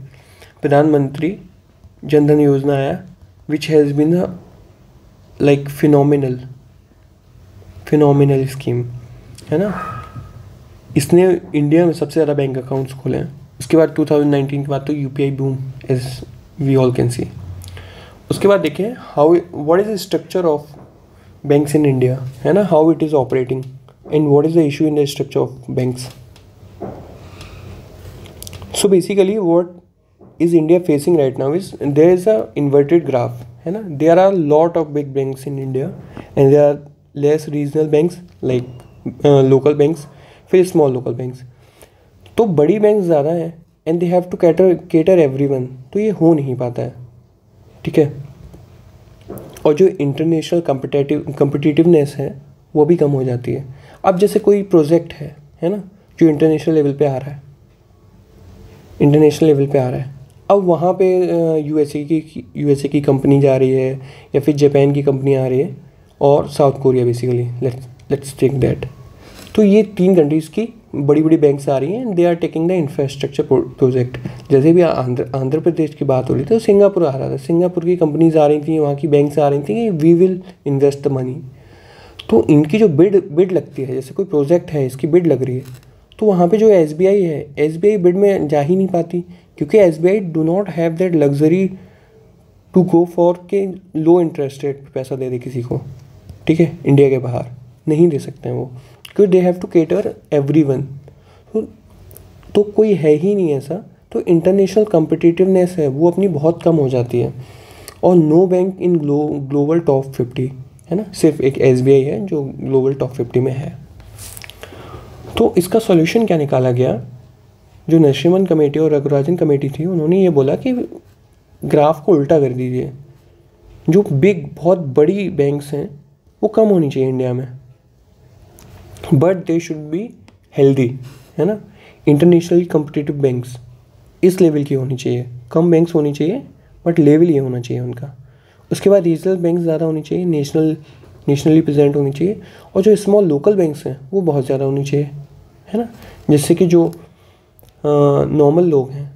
प्रधानमंत्री जनधन योजना आया, which has been a like phenomenal scheme, है ना। इसने इंडिया में सबसे ज़्यादा बैंक अकाउंट्स खोले हैं। उसके बाद 2019 के बाद तो UPI boom, as we all can see. उसके बाद देखें what is the structure of banks in India, है ना, how it is operating and what is the issue in the structure of banks. So basically what is India facing right now is there is a inverted graph, है ना। There are lot of big banks in India and there are less regional banks like local banks, फिर स्मॉल लोकल बैंक्स। तो बड़ी बैंक्स ज़्यादा हैं and they have to cater everyone, तो ये हो नहीं पाता है, ठीक है। और जो इंटरनेशनल कम्पिटिटिवनेस है वो भी कम हो जाती है। अब जैसे कोई प्रोजेक्ट है ना, जो इंटरनेशनल लेवल पे आ रहा है, अब वहाँ पे USA की कंपनी जा रही है, या फिर जापान की कंपनी आ रही है, और South Korea basically, let's take that. तो ये 3 कंट्रीज़ की बड़ी बड़ी बैंक्स आ रही हैं, they are taking the infrastructure project. जैसे भी आंध्र प्रदेश की बात हो रही थी तो सिंगापुर आ रहा था, सिंगापुर की कंपनीज आ रही थी, वहाँ की बैंक्स आ रही थी कि we will invest the money. तो इनकी जो बिड लगती है, जैसे कोई प्रोजेक्ट है इसकी बिड लग रही है, तो वहाँ पे जो SBI है, SBI बिड में जा ही नहीं पाती, क्योंकि SBI do not have that luxury to go for के लो इंटरेस्ट रेट पे पैसा दे दे किसी को, ठीक है। इंडिया के बाहर नहीं दे सकते हैं वो, क्योंकि they have to cater everyone. तो कोई है ही नहीं ऐसा, तो इंटरनेशनल कम्पिटिटिवनेस है वो अपनी बहुत कम हो जाती है। और no bank in global top 50, है ना, सिर्फ एक SBI है जो ग्लोबल टॉप 50 में है। तो इसका सॉल्यूशन क्या निकाला गया, जो नरीमन कमेटी और रघुराजन कमेटी थी, उन्होंने ये बोला कि ग्राफ को उल्टा कर दीजिए, जो बहुत बड़ी बैंक्स हैं वो कम होनी चाहिए इंडिया में, but they should be healthy, है ना। इंटरनेशनली कम्पिटिटिव बैंक्स इस लेवल की होनी चाहिए, कम बैंक्स होनी चाहिए बट लेवल ये होना चाहिए उनका। उसके बाद रीजनल बैंक ज़्यादा होनी चाहिए, नेशनल नेशनली प्रेजेंट होनी चाहिए, और जो स्मॉल लोकल बैंक्स हैं वो बहुत ज़्यादा होनी चाहिए, है ना, जिससे कि जो नॉर्मल लोग हैं,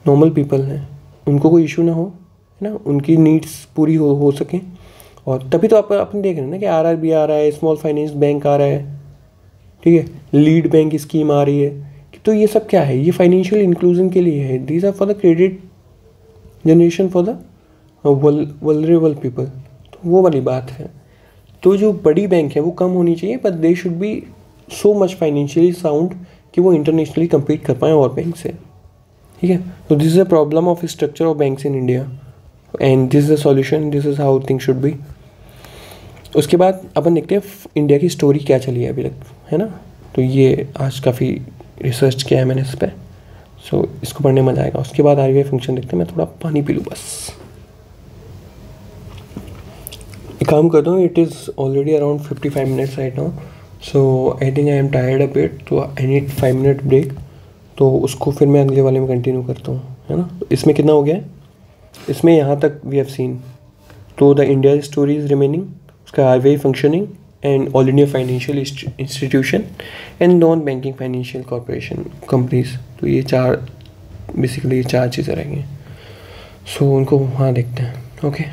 नॉर्मल पीपल हैं, उनको कोई इशू ना हो, है ना, उनकी नीड्स पूरी हो सकें। और तभी तो अपन देख रहे हैं ना कि आरआरबी आ रहा है, स्मॉल फाइनेंस बैंक आ रहा है, ठीक है, लीड बैंक स्कीम आ रही है। तो ये सब क्या है, ये फाइनेंशियल इंक्लूजन के लिए है। These are for the credit generation for the vulnerable people. तो वो वाली बात है। तो जो बड़ी बैंक है वो कम होनी चाहिए, but they should be so much financially sound कि वो इंटरनेशनली कम्पीट कर पाएँ और बैंक से, ठीक है। तो this is a problem of structure of banks in India and this is a solution, this is how thing should be. उसके बाद अपन देखते हैं इंडिया की स्टोरी क्या चली है अभी तक, है ना। तो ये आज काफ़ी रिसर्च किया है मैंने इस पर, सो इसको पढ़ने मजा आएगा। उसके बाद आरबीआई फंक्शन देखते हैं। मैं थोड़ा पानी पी लूँ बस। एक काम करता हूँ, it is already around 55 minutes right now, so I think I am tired a bit, तो आई नीड 5 मिनट ब्रेक। तो उसको फिर मैं अगले वाले में कंटिन्यू करता हूँ, है ना। तो इसमें कितना हो गया है, इसमें यहाँ तक वी हैव सीन। तो the India story is remaining, उसका RBI functioning and all India financial institution and non banking financial corporation companies. तो ये चार बेसिकली 4 चीज़ें रहेंगी। सो उनको वहाँ देखते हैं। ओके।